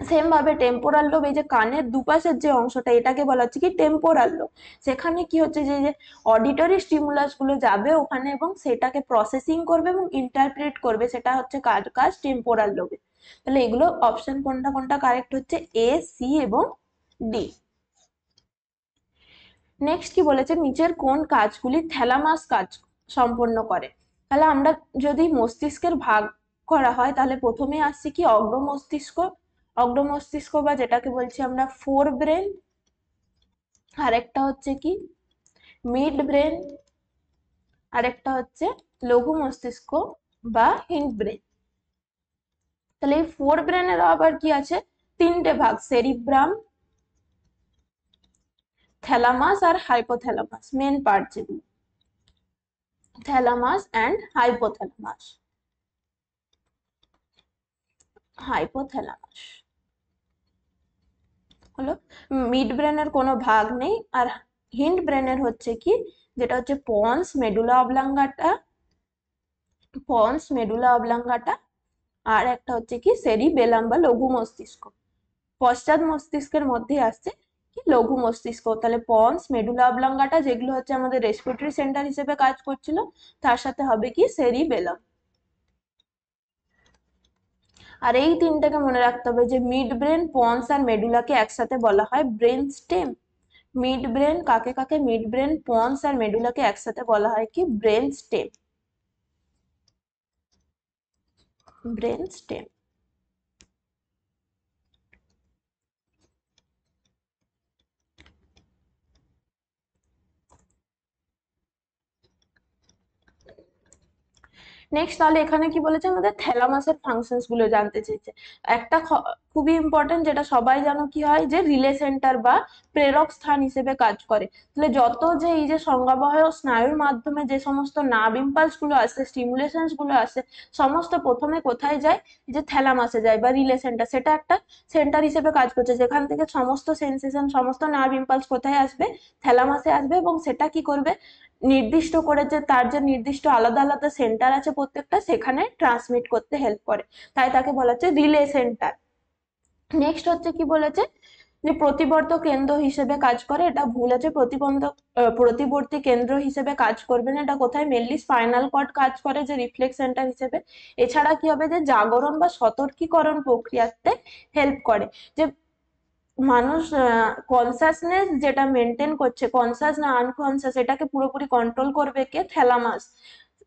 সেম ভাবে টেম্পোরাল লোব, এই যে কানের দুপাশের যে অংশটা, এটাকে বলা হচ্ছে কি টেম্পোরাল লোব। সেখানে কি হচ্ছে, যে যে অডিটরি স্টিমুলাস গুলো যাবে ওখানে এবং সেটাকে প্রসেসিং করবে এবং ইন্টারপ্রেট করবে, সেটা হচ্ছে কাজ কাজ টেম্পোরাল লোবে। তাহলে এগুলো অপশন কোনটা কোনটা কারেক্ট হচ্ছে, এ, সি এবং ডি। নেক্সট কি বলেছে, নিচের কোন কাজগুলি থ্যালামাস কাজ সম্পন্ন করে। তাহলে আমরা যদি মস্তিষ্কের ভাগ করা হয়, তাহলে প্রথমে আসছে কি অগ্র মস্তিষ্ক। অগ্র মস্তিষ্ক বা যেটাকে বলছি আমরা ফোর ব্রেন, আরেকটা হচ্ছে কি মিড ব্রেন, আরেকটা হচ্ছে লঘু মস্তিষ্ক বা হিন্ড ব্রেন। তাহলে এই ফোর ব্রেনের আবার কি আছে, 3টে ভাগ, সেরিব্রাম, থ্যালামাস আর হাইপোথ্যালামাস, মেন পার্ট যেগুলো, থ্যালামাস অ্যান্ড হাইপোথ্যালামাস। হাইপোথ্যালামাস হলো, মিড ব্রেনের কোনো ভাগ নেই। আর হিন্ড ব্রেনের হচ্ছে কি, যেটা হচ্ছে pons medulla oblongata, pons medulla oblongata, আর একটা হচ্ছে কি সেরিবেলাম বা লঘু মস্তিষ্ক। পশ্চাৎ মস্তিষ্কের মধ্যে আসছে কি লঘু মস্তিষ্ক। তাহলে পন্স মেডুলা অবলাঙ্গাটা, যেগুলো হচ্ছে আমাদের রেসপিরেটরি সেন্টার হিসেবে কাজ করছিল, তার সাথে হবে কি সেরিবেলাম। আর এই তিনটাকে মনে রাখতে হবে যে মিড ব্রেন, পন্স আর মেডুলাকে একসাথে বলা হয় ব্রেন স্টেম। মিড ব্রেন কাকে কাকে, মিড ব্রেন, পন্স আর মেডুলাকে একসাথে বলা হয় কি brain stem, brain stem. Next তাহলে এখানে কি বলেছে, আমাদের থ্যালামাসের ফাংশনস গুলো জানতে চেয়েছে। একটা খুবই ইম্পর্টেন্ট, যেটা সবাই জানো, কি হয় যে রিলে সেন্টার বা প্রেরক স্থান হিসেবে কাজ করে। তাহলে যত যে এই যে সংজ্ঞাবহ স্নায়ুর মাধ্যমে যে সমস্ত নার্ভ ইম্পালস গুলো আসে, স্টিমুলেশনস গুলো আসে, সমস্ত প্রথমে কোথায় যায়, এই যে থ্যালামাসে যায় বা রিলে সেন্টার। সেটা একটা সেন্টার হিসেবে কাজ করছে, যেখান থেকে সমস্ত সেন্সেশন, সমস্ত নার্ভ ইম্পালস কোথায় আসবে, থ্যালামাসে আসবে, এবং সেটা কি করবে, নির্দিষ্ট করে যে তার যে নির্দিষ্ট আলাদা আলাদা সেন্টার আছে প্রত্যেকটা, সেখানে ট্রান্সমিট করতে হেল্প করে, তাই তাকে বলা হচ্ছে রিলে সেন্টার। নেক্সট হচ্ছে কি বলেছে, যে প্রতিবর্ত কেন্দ্র হিসেবে কাজ করে, এটা ভুল আছে। প্রতিবর্তী কেন্দ্র হিসেবে কাজ করবে না, এটা কোথায়, মেনলি স্পাইনাল কর্ড কাজ করে যে রিফ্লেক্স সেন্টার হিসেবে। এছাড়া কি হবে, যে জাগরণ বা সতর্কীকরণ প্রক্রিয়াতে হেল্প করে, যে মানুষ কনসাসনেস যেটা মেনটেন করছে, কনসাস না আনকনসাস, এটাকে পুরোপুরি কন্ট্রোল করবে কে, থ্যালামাস।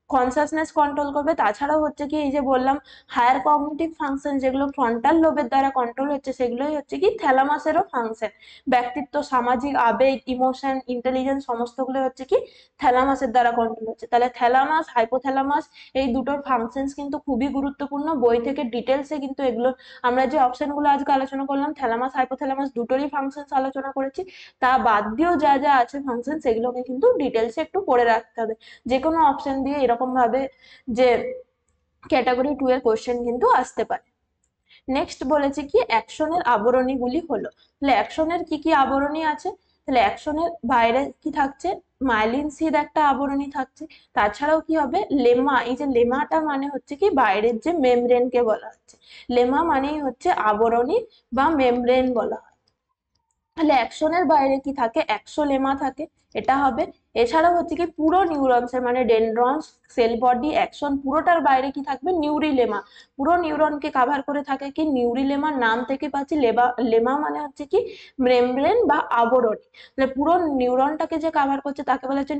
কনসাসনেস কন্ট্রোল করবে। তাছাড়াও হচ্ছে কি এই যে বললাম হায়ার কগনিটিভ ফাংশন যেগুলো ফ্রন্টাল লোবের দ্বারা কন্ট্রোল হচ্ছে সেগুলোই হচ্ছে কি থ্যালামাসেরও ফাংশন। ব্যক্তিত্ব, সামাজিক, আবেগ, ইমোশন, ইন্টেলিজেন্স সমস্তগুলো হচ্ছে কি থ্যালামাসের দ্বারা কন্ট্রোল হচ্ছে। তাহলে থ্যালামাস, হাইপোথ্যালামাস এই দুটোর ফাংশনস কিন্তু খুবই গুরুত্বপূর্ণ। বই থেকে ডিটেলসে কিন্তু এগুলো আমরা যে অপশনগুলো আজকে আলোচনা করলাম থ্যালামাস হাইপোথ্যালামাস দুটোরই ফাংশনস আলোচনা করেছি। তা বাদ দিয়েও যা যা আছে ফাংশন সেগুলোকে কিন্তু ডিটেলসে একটু পড়ে রাখতে হবে। যে কোনো অপশন দিয়ে এরকম ভাবে যে ক্যাটাগরি 2 এর কোশ্চেন কিন্তু আসতে পারে। নেক্সট বলেছে কি অ্যাকশনের আবরণীগুলি হলো। তাহলে অ্যাকশনের কি কি আবরণী আছে? তাহলে অ্যাকশনের বাইরে কি থাকছে? মাইলিন সিদ একটা আবরণী থাকছে। তাছাড়াও কি হবে লেমা, এই যে লেমাটা মানে হচ্ছে কি বাইরের যে মেমব্রেন কে বলা হচ্ছে। লেমা মানেই হচ্ছে আবরণী বা মেমব্রেন বলা হয়। তাহলে অ্যাকশনের বাইরে কি থাকে? অ্যাক্সোলেমা থাকে, এটা হবে। এছাড়াও হচ্ছে কি পুরো নিউরনসের মানে ডেনড্রনস, সেল বডি, অ্যাকশন পুরোটার বাইরে কি থাকবে? নিউরিলেমা। পুরো নিউরনকে কাভার করে থাকে কি নিউরিলেমার নাম থেকে পাচ্ছি লেমা মানে হচ্ছে কি মেমব্রেন বা আবরণী। তাহলে পুরো নিউরনটাকে যে কাভার করছে তাকে বলা হচ্ছে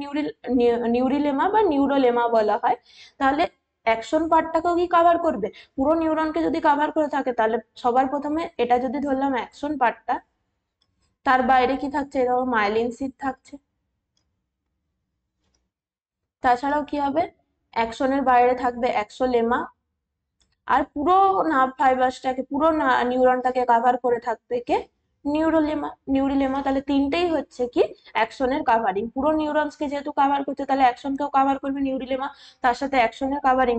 নিউরিলেমা বা নিউরোলেমা বলা হয়। তাহলে অ্যাকশন পার্টটাকেও কি কাভার করবে? পুরো নিউরনকে যদি কাভার করে থাকে তাহলে সবার প্রথমে এটা যদি ধরলাম অ্যাকশন পার্টটা, তার বাইরে কি থাকছে? এরকম মাইলিন সিট থাকছে। তাছাড়াও কি হবে? অ্যাকশনের বাইরে থাকবে অ্যাক্সোলেমা। আর পুরো নার্ভ ফাইবারসটাকে পুরো নিউরনটাকে কাভার করে থাকবে কে? নিউরিলেমা। তাহলে তিনটেই হচ্ছে কি অ্যাকশনের কাভারিং। পুরো নিউরনসকে যেহেতু কাভার করছে তাহলে অ্যাকশনকেও কাভার করবে নিউরিলেমা, তার সাথে অ্যাকশনের কাভারিং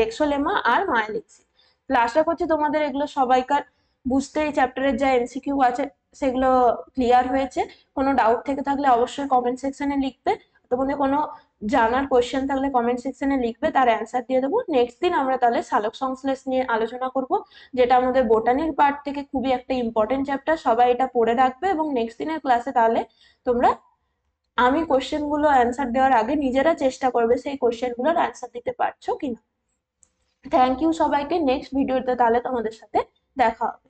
এক্সোলেমা আর মাইলিন সিট। তাহলে আশা করছি তোমাদের এগুলো সবাইকার বুঝতে এই চ্যাপ্টারের যা এমসিকিউ আছে সেগুলো ক্লিয়ার হয়েছে। কোনো ডাউট থেকে থাকলে অবশ্যই কমেন্ট সেকশনে লিখবে। তোমাদের কোনো জানার কোয়েশ্চেন থাকলে কমেন্ট সেকশনে লিখবে, তার অ্যান্সার দিয়ে দেবো। নেক্সট দিন আমরা তাহলে সালোক সংশ্লেষ নিয়ে আলোচনা করব, যেটা আমাদের বোটানির পার্ট থেকে খুবই একটা ইম্পর্টেন্ট চ্যাপ্টার। সবাই এটা পড়ে রাখবে এবং নেক্সট দিনের ক্লাসে তাহলে তোমরা আমি কোয়েশ্চেন গুলো অ্যান্সার দেওয়ার আগে নিজেরা চেষ্টা করবে সেই কোয়েশ্চেন গুলোর অ্যান্সার দিতে পারছো কিনা। থ্যাংক ইউ সবাইকে। নেক্সট ভিডিওতে তাহলে তোমাদের সাথে দেখা হবে।